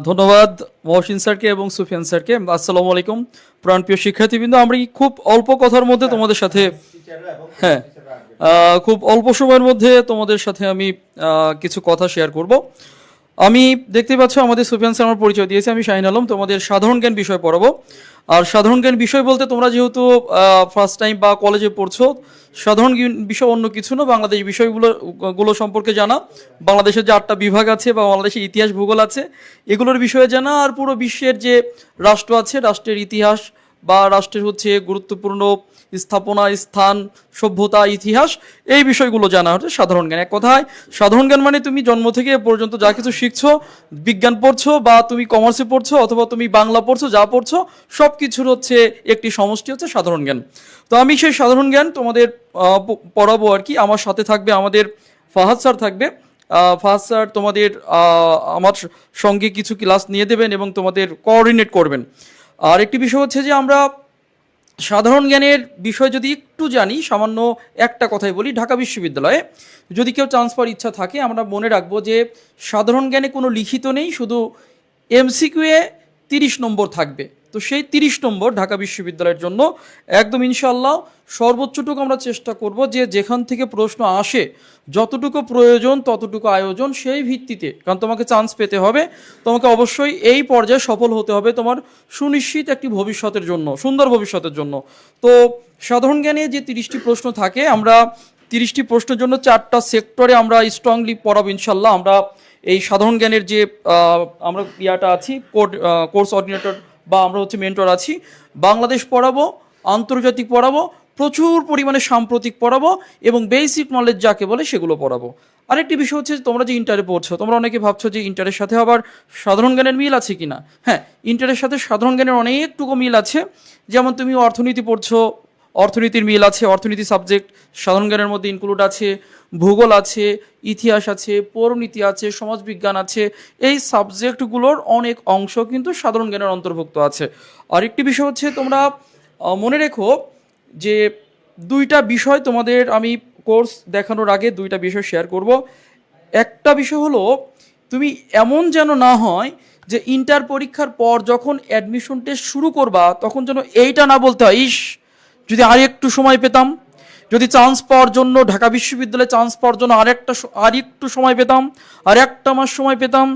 ধন্যবাদ মহসিন স্যারকে এবং সুফিয়ান স্যারকে। আসসালামু আলাইকুম প্রাণপ্রিয় শিক্ষার্থীবৃন্দ, আমরা খুব অল্প কথার মধ্যে তোমাদের সাথে, হ্যাঁ খুব অল্প সময়ের মধ্যে তোমাদের সাথে আমি কিছু কথা শেয়ার করব। আমি দেখতে পাচ্ছ আমাদের সুফিয়ান স্যার আমার পরিচয় দিয়েছে, আমি শাহিন আলম, তোমাদের সাধারণ জ্ঞান বিষয় পড়াবো। আর সাধারণ জ্ঞান বিষয় বলতে তোমরা যেহেতু ফার্স্ট টাইম বা কলেজে পড়ছো, সাধারণ বিষয় অন্য কিছু না, বাংলাদেশ বিষয়গুলো সম্পর্কে জানা, বাংলাদেশের যে 8টা বিভাগ আছে বা বাংলাদেশের ইতিহাস ভূগোল আছে এগুলোর বিষয়ে জানা, আর পুরো বিশ্বের যে রাষ্ট্র আছে রাষ্ট্রের ইতিহাস বা রাষ্ট্রের হচ্ছে গুরুত্বপূর্ণ স্থাপনা, স্থান, সভ্যতা, ইতিহাস, এই বিষয়গুলো জানা হচ্ছে সাধারণ জ্ঞান। এক কথায় সাধারণ জ্ঞান মানে তুমি জন্ম থেকে এ পর্যন্ত যা কিছু শিখছো, বিজ্ঞান পড়ছো বা তুমি কমার্সে পড়ছো অথবা তুমি বাংলা পড়ছো, যা পড়ছো সব কিছুর হচ্ছে একটি সমষ্টি হচ্ছে সাধারণ জ্ঞান। তো আমি সেই সাধারণ জ্ঞান তোমাদের পড়াবো আর কি। আমার সাথে থাকবে আমাদের ফাহাদ স্যার থাকবে। ফাহাদ স্যার তোমাদের আমার সঙ্গে কিছু ক্লাস নিয়ে দেবেন এবং তোমাদের কোঅর্ডিনেট করবেন। আর একটি বিষয় হচ্ছে যে আমরা সাধারণ জ্ঞানের বিষয় যদি একটু জানি, সামান্য একটা কথাই বলি, ঢাকা বিশ্ববিদ্যালয়ে যদি কেউ চান্স পাওয়ার ইচ্ছা থাকে আমরা মনে রাখবো যে সাধারণ জ্ঞানে কোনো লিখিত নেই, শুধু এমসিকিউয়ে 30 নম্বর থাকবে। তো সেই 30 নম্বর ঢাকা বিশ্ববিদ্যালয়ের জন্য একদম ইনশাআল্লাহ সর্বোচ্চটুকু আমরা চেষ্টা করব যে যেখান থেকে প্রশ্ন আসে যতটুকু প্রয়োজন ততটুকু আয়োজন, সেই ভিত্তিতে, কারণ তোমাকে চান্স পেতে হবে, তোমাকে অবশ্যই এই পর্যায়ে সফল হতে হবে তোমার সুনিশ্চিত একটি ভবিষ্যতের জন্য, সুন্দর ভবিষ্যতের জন্য। তো সাধারণ জ্ঞানে যে 30টি প্রশ্ন থাকে, আমরা 30টি প্রশ্নের জন্য 4টা সেক্টরে আমরা স্ট্রংলি পড়াবো ইনশাল্লাহ। আমরা এই সাধারণ জ্ঞানের যে আমরা ইয়াটা আছি, কোর্স অর্ডিনেটর বা আমরা হচ্ছে মেন্টর আছি, বাংলাদেশ পড়াবো, আন্তর্জাতিক পড়াবো, প্রচুর পরিমাণে সাম্প্রতিক পড়াবো এবং বেসিক নলেজ যাকে বলে সেগুলো পড়াবো। আরেকটি বিষয় হচ্ছে তোমরা যে ইন্টারে পড়ছো, তোমরা অনেকে ভাবছো যে ইন্টারের সাথে আবার সাধারণ জ্ঞানের মিল আছে কিনা। হ্যাঁ, ইন্টারের সাথে সাধারণ জ্ঞানের অনেকটুকু মিল আছে। যেমন তুমি অর্থনীতি পড়ছো, অর্থনীতির মিল আছে, অর্থনীতি সাবজেক্ট সাধারণ জ্ঞানের মধ্যে ইনক্লুড আছে, ভূগোল আছে, ইতিহাস আছে, পৌরনীতি আছে, সমাজবিজ্ঞান আছে, এই সাবজেক্টগুলোর অনেক অংশ কিন্তু সাধারণ জ্ঞানের অন্তর্ভুক্ত আছে। আরেকটি বিষয় হচ্ছে তোমরা মনে রেখো যে 2টা বিষয় তোমাদের আমি কোর্স দেখানোর আগে 2টা বিষয় শেয়ার করব। একটা বিষয় হলো তুমি এমন যেন না হয় যে ইন্টার পরীক্ষার পর যখন অ্যাডমিশন টেস্ট শুরু করবা তখন যেন এইটা না বলতে হয়, ইস যদি আর একটু সময় পেতাম, যদি চান্স পাওয়ার জন্য ঢাকা বিশ্ববিদ্যালয়ে চান্স পাওয়ার জন্য আর একটু সময় পেতাম, আর 1টা মাস সময় পেতাম।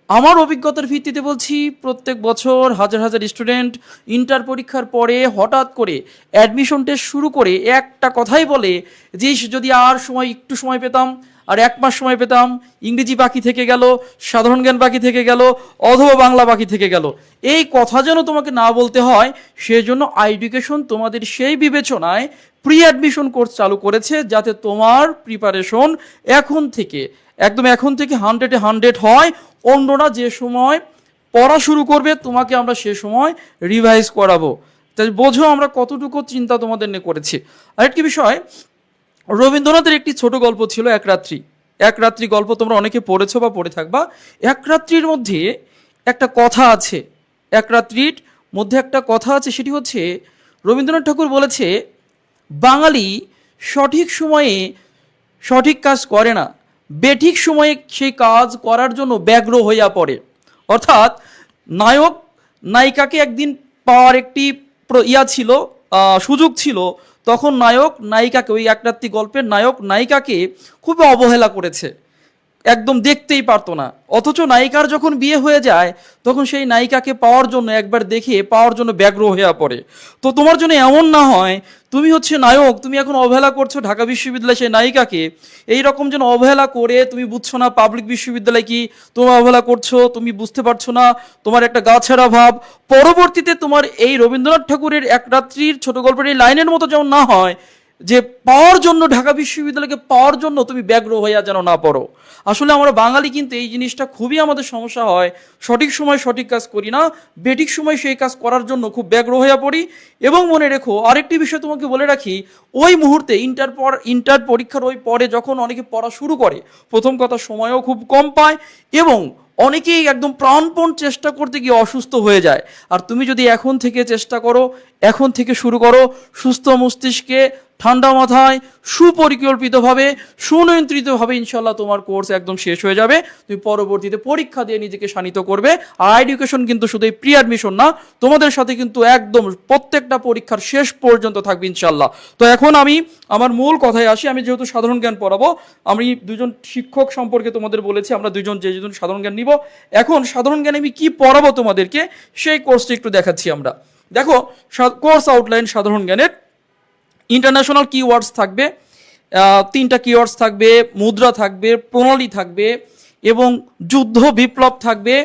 আমার অভিজ্ঞতার ভিত্তিতে বলছি, প্রত্যেক বছর হাজার হাজার স্টুডেন্ট ইন্টার পরীক্ষার পরে হঠাৎ করে অ্যাডমিশন টেস্ট শুরু করে একটা কথাই বলে যে যদি আর একটু সময় পেতাম, আর 1 মাস সময় পেতাম, ইংরেজি বাকি থেকে গেল, সাধারণ জ্ঞান বাকি থেকে গেল, অথবা বাংলা বাকি থেকে গেল। এই কথা যেন তোমাকে না বলতে হয়, সেজন্য এডুকেশন তোমাদের সেই বিবেচনায় প্রি অ্যাডমিশন কোর্স চালু করেছে যাতে তোমার প্রিপারেশন এখন থেকে 100-এ 100 হয়। অন্যরা যে সময় পড়া শুরু করবে তোমাকে আমরা সে সময় রিভাইজ করাবো। তাই বোঝো আমরা কতটুকু চিন্তা তোমাদের নিয়ে করেছি। আরেকটি বিষয়, রবীন্দ্রনাথের একটি ছোট গল্প ছিল এক রাত্রি। এক রাত্রি গল্প তোমরা অনেকে পড়েছো বা পড়ে থাকবা। এক রাত্রির মধ্যে একটা কথা আছে, এক রাত্রির মধ্যে একটা কথা আছে, সেটি হচ্ছে রবীন্দ্রনাথ ঠাকুর বলেছে বাঙালি সঠিক সময়ে সঠিক কাজ করে না, বেঠিক সময়ে সেই কাজ করার জন্য ব্যগ্র হইয়া পড়ে। অর্থাৎ নায়ক নায়িকাকে একদিন পাওয়ার একটি ছিল, সুযোগ ছিল, তখন নায়ক নায়িকাকে, ওই এক রাত্রি গল্পের নায়ক নায়িকাকে খুবই অবহেলা করেছে, একদম দেখতেই পারতো না। অথচ নায়িকার যখন বিয়ে হয়ে যায় তখন সেই নায়িকাকে পাওয়ার জন্য, একবার দেখে পাওয়ার জন্য ব্যগ্র হয়ে পড়ে। তো তোমার জন্য এমন না হয় তুমি হচ্ছে নায়ক, তুমি এখন অবহেলা করছো ঢাকা বিশ্ববিদ্যালয়ে সেই নায়িকাকে, এই রকম যেন অবহেলা করে তুমি বুঝছো না পাবলিক বিশ্ববিদ্যালয় কি, তুমি অবহেলা করছো, তুমি বুঝতে পারছো না, তোমার একটা গা ছাড়া ভাব। পরবর্তীতে তোমার এই রবীন্দ্রনাথ ঠাকুরের এক রাত্রির ছোট গল্পের এই লাইনের মতো যেমন না হয় যে পাওয়ার জন্য, ঢাকা বিশ্ববিদ্যালয়কে পাওয়ার জন্য তুমি ব্যগ্র হইয়া যেন না পড়ো। আসলে আমরা বাঙালি কিন্তু এই জিনিসটা খুবই আমাদের সমস্যা হয়, সঠিক সময় সঠিক কাজ করি না, বেঠিক সময় সেই কাজ করার জন্য খুব ব্যগ্র হইয়া পড়ি। এবং মনে রেখো আরেকটি বিষয় তোমাকে বলে রাখি, ওই মুহূর্তে ইন্টার পরীক্ষার ওই পরে যখন অনেকে পড়া শুরু করে, প্রথম কথা সময়ও খুব কম পায় এবং অনেকেই একদম প্রাণপণ চেষ্টা করতে গিয়ে অসুস্থ হয়ে যায়। আর তুমি যদি এখন থেকে চেষ্টা করো, এখন থেকে শুরু করো, সুস্থ মস্তিষ্কে ঠান্ডা মাথায় সুপরিকল্পিতভাবে সুনিয়ন্ত্রিতভাবে ইনশাল্লাহ তোমার কোর্স একদম শেষ হয়ে যাবে। তুমি পরবর্তীতে পরীক্ষা দিয়ে নিজেকে শানিত করবে। আর এডুকেশন কিন্তু শুধু এই প্রি অ্যাডমিশন না, তোমাদের সাথে কিন্তু একদম প্রত্যেকটা পরীক্ষার শেষ পর্যন্ত থাকবে ইনশাল্লাহ। তো এখন আমি আমার মূল কথায় আসি। আমি যেহেতু সাধারণ জ্ঞান পড়াবো, আমি দুজন শিক্ষক সম্পর্কে তোমাদের বলেছি, আমরা দুজন সাধারণ জ্ঞান নিব। এখন সাধারণ জ্ঞানে আমি কি পড়াবো তোমাদেরকে সেই কোর্সটি একটু দেখাচ্ছি আমরা। দেখো কোর্স আউটলাইন সাধারণ জ্ঞানের ইন্টারন্যাশনাল কিওয়ার্ডস থাকবে, 3টা কিওয়ার্ডস থাকবে, মুদ্রা থাকবে, প্রণালী থাকবে এবং যুদ্ধ বিপ্লব থাকবে,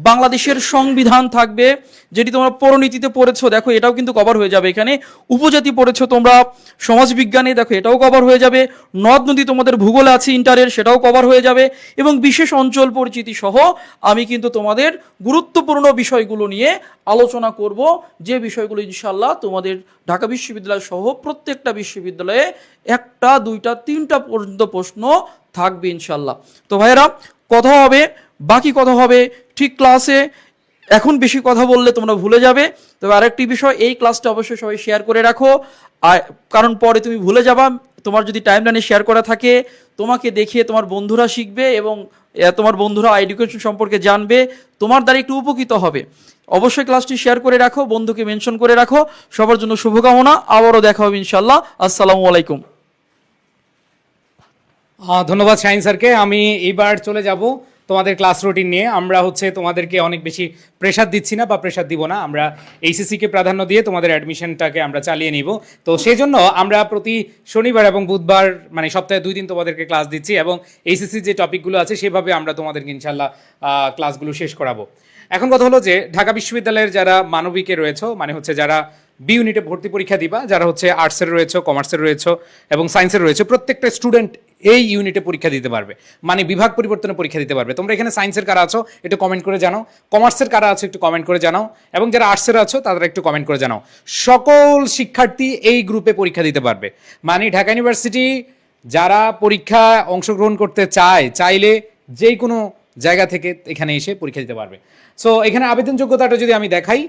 বাংলাদেশের সংবিধান থাকবে যেটি তোমরা পরিনীতিতে পড়েছো, দেখো এটাও কিন্তু কভার হয়ে যাবে এখানে। উপজাতি পড়েছো তোমরা সমাজবিজ্ঞানে, দেখো এটাও কভার হয়ে যাবে। নদ নদী তোমাদের ভূগোলে আছে ইন্টারের, সেটাও কভার হয়ে যাবে। এবং বিশেষ অঞ্চল পরিচিতি সহ আমি কিন্তু তোমাদের গুরুত্বপূর্ণ বিষয়গুলো নিয়ে আলোচনা করব, যে বিষয়গুলো ইনশাল্লাহ তোমাদের ঢাকা বিশ্ববিদ্যালয় সহ প্রত্যেকটা বিশ্ববিদ্যালয়ে 1টা 2টা 3টা পর্যন্ত প্রশ্ন থাকবে ইনশাল্লাহ। তো ভাইয়েরা কথা হবে, বাকি কথা হবে ঠিক ক্লাসে। এখন বেশি কথা বললে তোমরা ভুলে যাবে। তবে আরেকটি বিষয়, এই ক্লাসটা অবশ্যই সবাই শেয়ার করে রাখো, কারণ পরে তুমি ভুলে যাবা। তোমার যদি টাইমলাইনে শেয়ার করা থাকে, তোমাকে দেখে তোমার বন্ধুরা শিখবে এবং তোমার বন্ধুরা এডুকেশন সম্পর্কে জানবে, তোমার দ্বারা একটু উপকৃত হবে। অবশ্যই ক্লাসটি শেয়ার করে রাখো, বন্ধুকে মেনশন করে রাখো। সবার জন্য শুভকামনা, আবারও দেখা হবে ইনশাল্লাহ। আসসালামু আলাইকুম। ধন্যবাদ শাহিন স্যারকে। আমি এবার চলে যাব তোমাদের ক্লাস রুটিন নিয়ে। আমরা তোমাদেরকে অনেক বেশি প্রেশার দিচ্ছি না বা প্রেশার দিব না, আমরা এইচএসসিকে প্রাধান্য দিয়ে তোমাদের অ্যাডমিশনটাকে আমরা চালিয়ে নিব। তো সেই জন্য আমরা প্রতি শনিবার এবং বুধবার, মানে সপ্তাহে 2 দিন তোমাদেরকে ক্লাস দিচ্ছি এবং এইচএসসির যে টপিকগুলো আছে সেভাবে আমরা তোমাদেরকে ইনশাল্লাহ ক্লাসগুলো শেষ করাবো। এখন কথা হলো যে ঢাকা বিশ্ববিদ্যালয়ের যারা মানবিকে রয়েছে, মানে যারা বি ইউনিটে ভর্তি পরীক্ষা দিবা, যারা আর্টসের রয়েছে, কমার্সের রয়েছে এবং সায়েন্সের রয়েছে, প্রত্যেকটা স্টুডেন্ট এই ইউনিটে পরীক্ষা দিতে পারবে, মানে বিভাগ পরিবর্তনে পরীক্ষা দিতে পারবে। তোমরা এখানে সায়েন্সের কারা আছো একটু কমেন্ট করে জানাও, কমার্সের কারা আছো একটু কমেন্ট করে জানাও, এবং যারা আর্টসের আছো তারা একটু কমেন্ট করে জানাও। সকল শিক্ষার্থী এই গ্রুপে পরীক্ষা দিতে পারবে, মানে ঢাকা ইউনিভার্সিটি যারা পরীক্ষা অংশগ্রহণ করতে চাইলে যে কোনো জায়গা থেকে এখানে এসে পরীক্ষা দিতে পারবে। সো এখানে আবেদন যোগ্যতাটা যদি আমি দেখাই,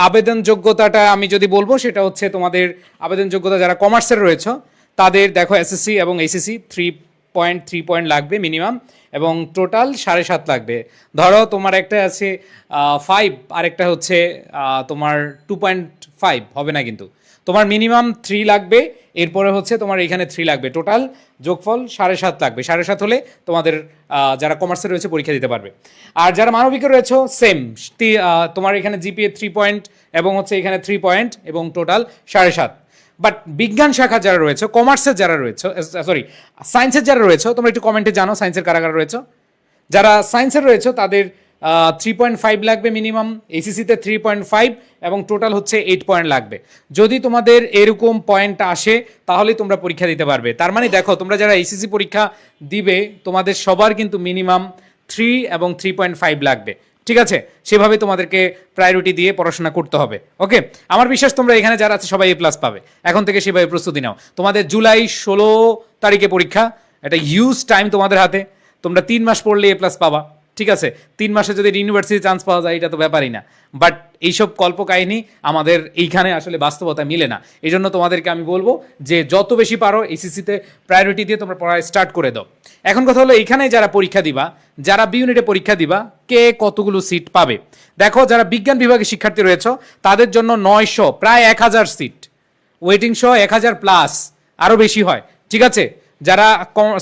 আবেদন যোগ্যতাটা আমি যদি বলবো সেটা তোমাদের আবেদন যোগ্যতা যারা কমার্সের রয়েছে তাদের দেখো এসএসসি এবং এইচএসসি 3 পয়েন্ট লাগবে মিনিমাম, এবং টোটাল 7.5 লাগবে। ধরো তোমার একটা আছে 5, আরেকটা তোমার 2.5 হবে না, কিন্তু তোমার মিনিমাম 3 লাগবে, এরপরে তোমার এখানে 3 লাগবে, টোটাল যোগফল 7.5 লাগবে। 7.5 হলে তোমাদের যারা কমার্সে রয়েছে পরীক্ষা দিতে পারবে। আর যারা মানবিকে রয়েছে সেম, তোমার এখানে জিপিএ 3 পয়েন্ট এবং এখানে 3 পয়েন্ট এবং টোটাল 7.5। বাট বিজ্ঞান শাখা যারা রয়েছে, কমার্সের যারা রয়েছে, সায়েন্সের যারা রয়েছে, তোমরা একটু কমেন্টে জানো সায়েন্সের কারা কারা রয়েছে। যারা সায়েন্সের রয়েছে তাদের 3.5 লাগবে মিনিমাম, এইচএসসিতে 3.5 এবং টোটাল 8 পয়েন্ট লাগবে। যদি তোমাদের এরকম পয়েন্ট আসে তাহলে তোমরা পরীক্ষা দিতে পারবে। তার মানে দেখো তোমরা যারা এইচএসসি পরীক্ষা দিবে তোমাদের সবার কিন্তু মিনিমাম 3 এবং 3.5 লাগবে। ঠিক আছে, সেভাবে তোমাদেরকে প্রায়োরিটি দিয়ে পড়াশোনা করতে হবে। ওকে, আমার বিশ্বাস তোমরা এখানে যারা আছে সবাই A+ পাবে। এখন থেকে সেভাবে প্রস্তুতি নাও। তোমাদের জুলাই 16 তারিখে পরীক্ষা, এটা হিউজ টাইম তোমাদের হাতে। তোমরা 3 মাস পড়লে A+ পাবা। ঠিক আছে, 3 মাসে যদি ইউনিভার্সিটি চান্স পাওয়া যায় এটা তো ব্যাপারই না, বাট এইসব কল্পকাহিনী আমাদের এইখানে আসলে বাস্তবতা মিলে না। এই জন্য তোমাদেরকে আমি বলবো যে যত বেশি পারো এইচএসসিতে প্রায়োরিটি দিয়ে তোমরা পড়া স্টার্ট করে দাও। এখন কথা হলো এইখানে যারা পরীক্ষা দিবা, যারা বি ইউনিটে পরীক্ষা দিবা, কে কতগুলো সিট পাবে দেখো। যারা বিজ্ঞান বিভাগের শিক্ষার্থী রয়েছে তাদের জন্য 900 প্রায় 1000 সিট, ওয়েটিং সহ 1000+, আরও বেশি হয়। ঠিক আছে, যারা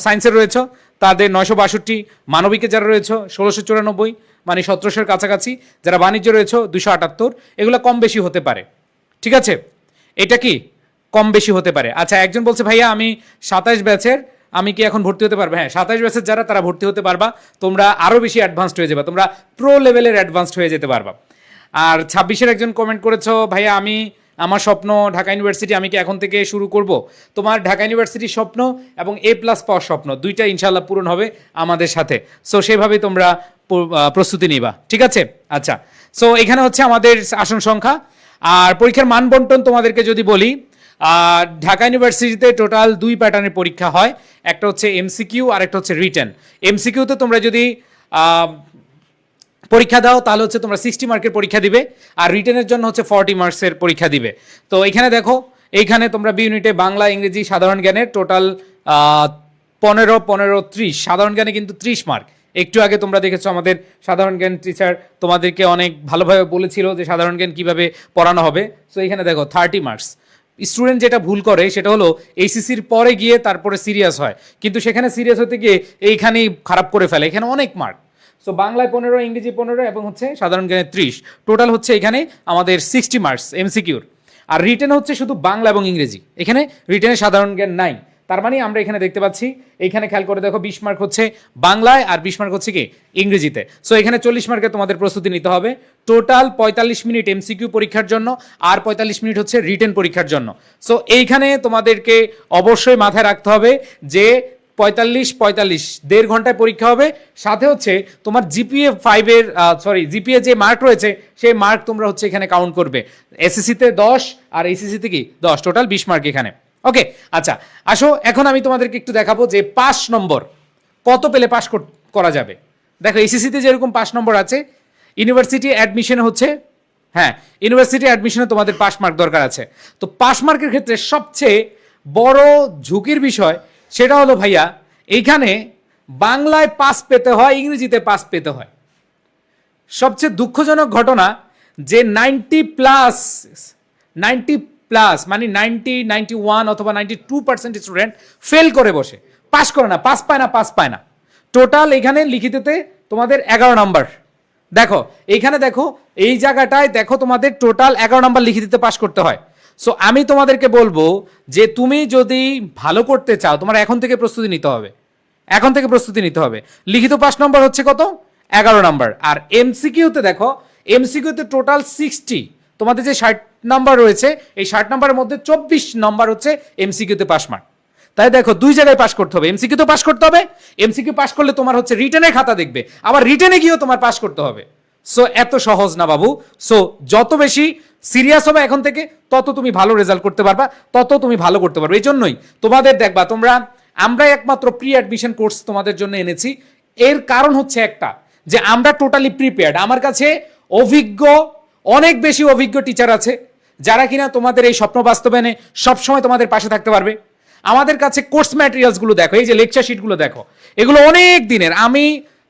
সায়েন্সের রয়েছে তাদের 962, মানবিকে যারা রয়েছে 1694 মানে 1700-এর কাছাকাছি, যারা বাণিজ্য রয়েছে 278, এগুলো কম বেশি হতে পারে। ঠিক আছে, এটা কি কম বেশি হতে পারে। আচ্ছা, একজন বলছে ভাইয়া আমি 27 ব্যাচের, আমি কি এখন ভর্তি হতে পারবো? হ্যাঁ, 27 ব্যাচের যারা তারা ভর্তি হতে পারবা। তোমরা আরও বেশি অ্যাডভান্সড হয়ে যাবে, তোমরা প্রো লেভেলের অ্যাডভান্সড হয়ে যেতে পারবা। আর 26-এর একজন কমেন্ট করেছো ভাইয়া আমার স্বপ্ন ঢাকা ইউনিভার্সিটি, আমি কি এখন থেকে শুরু করব? তোমার ঢাকা ইউনিভার্সিটির স্বপ্ন এবং A+ পাওয়ার স্বপ্ন দুইটা ইনশাল্লাহ পূরণ হবে আমাদের সাথে। সো সেভাবেই তোমরা প্রস্তুতি নিবা। ঠিক আছে, আচ্ছা, সো এখানে হচ্ছে আমাদের আসন সংখ্যা আর পরীক্ষার মান বন্টন তোমাদেরকে যদি বলি, ঢাকা ইউনিভার্সিটিতে টোটাল 2 প্যাটার্নের পরীক্ষা হয়, একটা হচ্ছে MCQ আর একটা হচ্ছে রিটেন। MCQতে তোমরা যদি পরীক্ষা দাও তাহলে হচ্ছে তোমরা 60 মার্কের পরীক্ষা দিবে, আর রিটেনের জন্য হচ্ছে 40 মার্কসের পরীক্ষা দিবে। তো এখানে দেখো, এইখানে তোমরা বি ইউনিটে বাংলা, ইংরেজি, সাধারণ জ্ঞানের টোটাল 15, 15, 30, সাধারণ জ্ঞানে কিন্তু 30 মার্ক। একটু আগে তোমরা দেখেছো আমাদের সাধারণ জ্ঞান টিচার তোমাদেরকে অনেক ভালোভাবে বলেছিল যে সাধারণ জ্ঞান কিভাবে পড়ানো হবে। সো এখানে দেখো 30 মার্কস। স্টুডেন্ট যেটা ভুল করে সেটা হলো এইচএসসির পরে গিয়ে তারপরে সিরিয়াস হয়, কিন্তু সেখানে সিরিয়াস হতে গিয়ে এইখানেই খারাপ করে ফেলে। এখানে অনেক মার্ক। সো বাংলায় 15, ইংরেজি 15 এবং হচ্ছে সাধারণ জ্ঞানে 30, টোটাল হচ্ছে এখানে আমাদের 60 মার্কস MCQর। আর রিটেন হচ্ছে শুধু বাংলা এবং ইংরেজি, এখানে রিটেনে সাধারণ জ্ঞান নাই। তার মানে আমরা এখানে দেখতে পাচ্ছি, এইখানে খেয়াল করে দেখো 20 মার্ক হচ্ছে বাংলায় আর 20 মার্ক হচ্ছে কি ইংরেজিতে। সো এখানে 40 মার্কে তোমাদের প্রস্তুতি নিতে হবে। টোটাল 45 মিনিট MCQ পরীক্ষার জন্য আর 45 মিনিট হচ্ছে রিটেন পরীক্ষার জন্য। সো এইখানে তোমাদেরকে অবশ্যই মাথায় রাখতে হবে যে 45, 1.5 ঘন্টায় পরীক্ষা হবে, সাথে হচ্ছে তোমার জিপিএ যে মার্ক রয়েছে সেই মার্ক তোমরা হচ্ছে এখানে কাউন্ট করবে। এসএসসিতে 10 আর এইচএসসিতে কি 10, টোটাল 20 মার্ক এখানে। ওকে, আচ্ছা, আসো এখন আমি তোমাদেরকে একটু দেখাবো যে 5 নম্বর কত পেলে পাস করা যাবে। দেখো এইচএসসিতে যেরকম 5 নম্বর আছে, ইউনিভার্সিটি অ্যাডমিশনে হচ্ছে, হ্যাঁ, ইউনিভার্সিটি অ্যাডমিশনে তোমাদের 5 মার্ক দরকার আছে। তো 5 মার্কের ক্ষেত্রে সবচেয়ে বড় ঝুঁকির বিষয় সেটা হলো ভাইয়া, এইখানে বাংলায় পাস পেতে হয়, ইংরেজিতে পাস পেতে হয়। সবচেয়ে দুঃখজনক ঘটনা যে 90+ মানে 90, 91 অথবা 92% স্টুডেন্ট ফেল করে বসে, পাস করে না, পাস পায় না। টোটাল এখানে লিখিততে তোমাদের 11 নাম্বার। দেখো এইখানে দেখো, এই জায়গাটায় দেখো তোমাদের টোটাল 11 নাম্বার লিখিততে পাস করতে হয়। সো আমি তোমাদেরকে বলবো যে তুমি যদি ভালো করতে চাও তোমার এখন থেকে প্রস্তুতি নিতে হবে। লিখিত 5 নম্বর হচ্ছে কত? 11 নাম্বার। আর MCQতে দেখো, MCQতে টোটাল 60, তোমাদের যে 60 নাম্বার রয়েছে এই 60 নাম্বারের মধ্যে 24 নাম্বার হচ্ছে MCQতে পাস মার্ক। তাই দেখো 2 জায়গায় পাস করতে হবে, MCQতে পাস করতে হবে, MCQ পাস করলে তোমার হচ্ছে রিটেনের খাতা দেখবে, আবার রিটেনে গিয়েও তোমার পাস করতে হবে। সো এত সহজ না বাবু। সো যত বেশি সিরিয়াস হবে এখন থেকে তত তুমি ভালো রেজাল্ট করতে পারবা, তত তুমি ভালো করতে পারবে। এই জন্যই তোমাদের দেখবা আমরা একমাত্র প্রি অ্যাডমিশন কোর্স তোমাদের জন্য এনেছি। এর কারণ হচ্ছে একটা, যে আমরা টোটালি প্রিপেয়ার্ড। আমার কাছে অনেক বেশি অভিজ্ঞ টিচার আছে যারা কিনা তোমাদের এই স্বপ্ন বাস্তবায়নে সবসময় তোমাদের পাশে থাকতে পারবে। আমাদের কাছে কোর্স ম্যাটেরিয়ালসগুলো দেখো, এই যে লেকচার শিটগুলো দেখো, এগুলো অনেক দিনের। আমি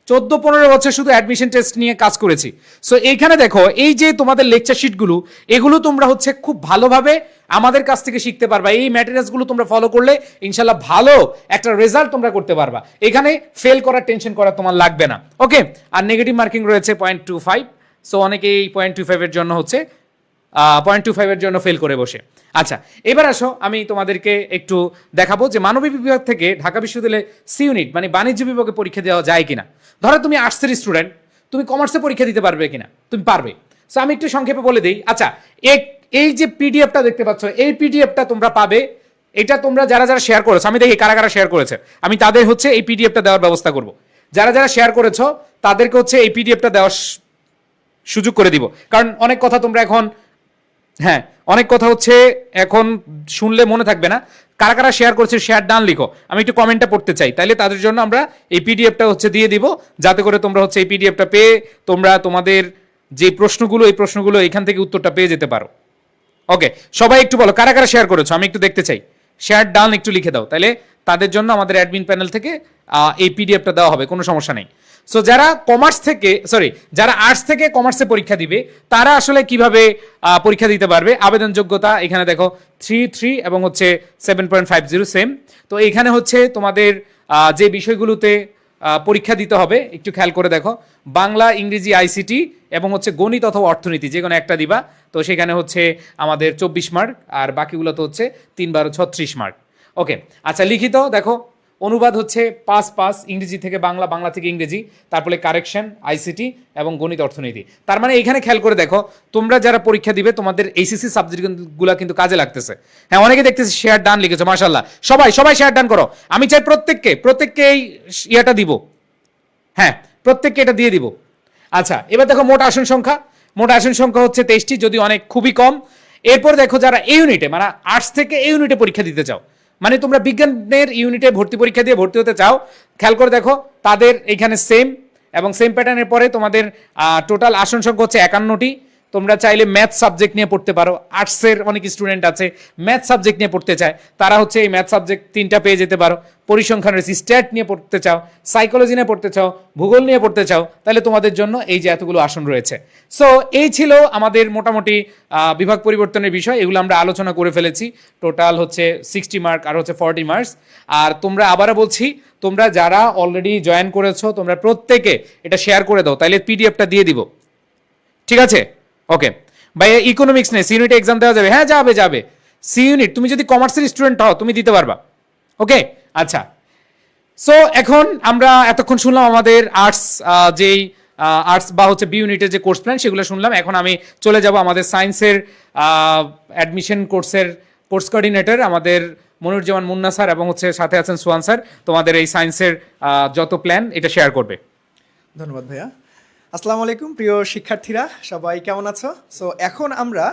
14-15 বছর শুধু অ্যাডমিশন টেস্ট নিয়ে কাজ করেছি। সো এইখানে দেখো, এই যে তোমাদের লেকচার শিটগুলো, এগুলো তোমরা হচ্ছে খুব ভালোভাবে আমাদের কাছ থেকে শিখতে পারবা। এই ম্যাটেরিয়ালসগুলো তোমরা ফলো করলে ইনশাল্লাহ ভালো একটা রেজাল্ট তোমরা করতে পারবা। এখানে ফেল করার টেনশন করা তোমার লাগবে না। ওকে, আর নেগেটিভ মার্কিং রয়েছে 0.25। সো অনেকেই 0.25 এর জন্য হচ্ছে 0.25 এর জন্য ফেল করে বসে। আচ্ছা, এবার আসো আমি তোমাদেরকে একটু দেখাবো যে মানবিক বিভাগ থেকে ঢাকা বিশ্ববিদ্যালয়ে সি ইউনিট মানে বাণিজ্য বিভাগে পরীক্ষা দেওয়া যায় কিনা। ধরো তুমি আর্টসের স্টুডেন্ট, তুমি কমার্সে পরীক্ষা দিতে পারবে কিনা? তুমি পারবে। সো আমি একটু সংক্ষেপে বলে দিই। আচ্ছা, এই যে পিডিএফটা দেখতে পাচ্ছ, এই পিডিএফটা তোমরা পাবে। এটা তোমরা যারা শেয়ার করেছো, আমি দেখি কারা শেয়ার করেছে, আমি তাদের হচ্ছে এই পিডিএফটা দেওয়ার ব্যবস্থা করব। যারা শেয়ার করেছো তাদেরকে হচ্ছে এই পিডিএফটা দেওয়ার সুযোগ করে দিব, কারণ অনেক কথা তোমরা এখন, হ্যাঁ অনেক কথা হচ্ছে এখন শুনলে মনে থাকবে না। কারা কারা শেয়ার করছে শেয়ার ডান লিখো, আমি একটু কমেন্টটা পড়তে চাই, তাইলে তাদের জন্য আমরা এই পিডিএফটা হচ্ছে দিয়ে দিব, যাতে করে তোমরা হচ্ছে এই পিডিএফটা পেয়ে তোমরা তোমাদের যে প্রশ্নগুলো এই প্রশ্নগুলো এখান থেকে উত্তরটা পেয়ে যেতে পারো। ওকে, সবাই একটু বলো কারা কারা শেয়ার করেছো, আমি একটু দেখতে চাই। শেয়ার ডান একটু লিখে দাও, তাহলে তাদের জন্য আমাদের অ্যাডমিন প্যানেল থেকে এই পিডিএফটা দেওয়া হবে, কোনো সমস্যা নেই। সো যারা কমার্স থেকে যারা আর্টস থেকে কমার্সে পরীক্ষা দিবে তারা আসলে কিভাবে পরীক্ষা দিতে পারবে, আবেদন যোগ্যতা এখানে দেখো 3 এবং হচ্ছে 7.50 সেম। তো এখানে হচ্ছে তোমাদের যে বিষয়গুলোতে পরীক্ষা দিতে হবে একটু খেয়াল করে দেখো, বাংলা, ইংরেজি, আইসিটি এবং হচ্ছে গণিত অথবা অর্থনীতি, যে কোনো একটা দিবা। তো সেখানে হচ্ছে আমাদের 24 মার্ক, আর বাকিগুলো তো হচ্ছে 3 × 36 মার্ক। ওকে, আচ্ছা লিখিত দেখো, অনুবাদ হচ্ছে 5 ইংরেজি থেকে বাংলা, বাংলা থেকে ইংরেজি, তারপরে কারেকশন, আইসিটি এবং গণিত অর্থনীতি। তার মানে এখানে খেয়াল করে দেখো, তোমরা যারা পরীক্ষা দিবে তোমাদের এইচএসসি সাবজেক্টগুলো কিন্তু কাজে লাগতেছে। হ্যাঁ, অনেকে দেখতেছি শেয়ার ডান লিখেছো, মাশাআল্লাহ, সবাই শেয়ার ডান করো। আমি চাই প্রত্যেককে এই ইয়েটা দিব, হ্যাঁ প্রত্যেককে এটা দিয়ে দিব। আচ্ছা, এবার দেখো মোট আসন সংখ্যা হচ্ছে 23টি, যদি অনেক খুবই কম। এরপর দেখো যারা এই ইউনিটে মানে আর্টস থেকে এই ইউনিটে পরীক্ষা দিতে চাও, মানে তোমরা বিজ্ঞানের ইউনিটে ভর্তি পরীক্ষা দিয়ে ভর্তি হতে চাও, খেয়াল করে দেখো তাদের এখানে সেম এবং সেম প্যাটার্নের পরে তোমাদের টোটাল আসন সংখ্যা হচ্ছে 51টি। তোমরা চাইলে ম্যাথ সাবজেক্ট নিয়ে পড়তে পারো, আর্টসের অনেক স্টুডেন্ট আছে ম্যাথ সাবজেক্ট নিয়ে পড়তে চায়, তারা হচ্ছে এই ম্যাথ সাবজেক্ট 3টা পেয়ে যেতে পারো। পরিসংখ্যান রয়েছে, স্ট্যাট নিয়ে পড়তে চাও, সাইকোলজি নিয়ে পড়তে চাও, ভূগোল নিয়ে পড়তে চাও, তাহলে তোমাদের জন্য এই যে এতগুলো আসন রয়েছে। সো এই ছিল আমাদের মোটামুটি বিভাগ পরিবর্তনের বিষয়, এগুলো আমরা আলোচনা করে ফেলেছি। টোটাল হচ্ছে 60 মার্ক আর হচ্ছে 40 মার্কস। আর তোমরা আবারও বলছি, তোমরা যারা অলরেডি জয়েন করেছো তোমরা প্রত্যেকে এটা শেয়ার করে দাও, তাহলে পিডিএফটা দিয়ে দিব, ঠিক আছে? ওকে ভাই, ইকোনমিক্স নেই, সি ইউনিট এক্সাম দেওয়া যাবে? হ্যাঁ যাবে। সি ইউনিট তুমি যদি কমার্সের স্টুডেন্ট হও তুমি দিতে পারবা। ওকে, আচ্ছা। সো এখন আমরা এতক্ষণ শুনলাম আমাদের যেই আর্টস বা হচ্ছে বি ইউনিটের যে কোর্স প্ল্যান সেগুলো শুনলাম। এখন আমি চলে যাব আমাদের সায়েন্সের অ্যাডমিশন কোর্স কোঅর্ডিনেটর আমাদের মনিরুজ্জামান মুন্না স্যার এবং হচ্ছে সাথে আছেন সোহান স্যার, তোমাদের এই সায়েন্সের যত প্ল্যান এটা শেয়ার করবে। ধন্যবাদ ভাইয়া। আসসালামু আলাইকুম প্রিয় শিক্ষার্থীরা, সবাই কেমন আছো? সো এখন আমরা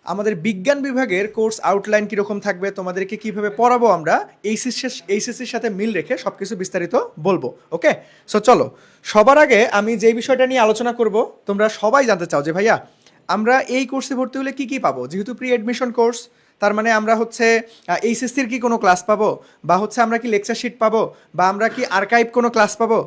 আমাদের বিজ্ঞান বিভাগের কোর্স আউটলাইন কীরকম থাকবে, তোমাদেরকে কিভাবে পড়াবো আমরা এইচএসসির সাথে মিল রেখে সব কিছু বিস্তারিত বলবো। ওকে, সো চলো, সবার আগে আমি যেই বিষয়টা নিয়ে আলোচনা করব, তোমরা সবাই জানতে চাও যে ভাইয়া আমরা এই কোর্সে ভর্তি হলে কি পাবো। যেহেতু প্রি অ্যাডমিশন কোর্স, তার মানে আমরা হচ্ছে এইচএসসির কি কোনো ক্লাস পাবো, বা হচ্ছে আমরা কি লেকচার শিট পাবো, বা আমরা কি আর্কাইভ কোনো ক্লাস পাবো,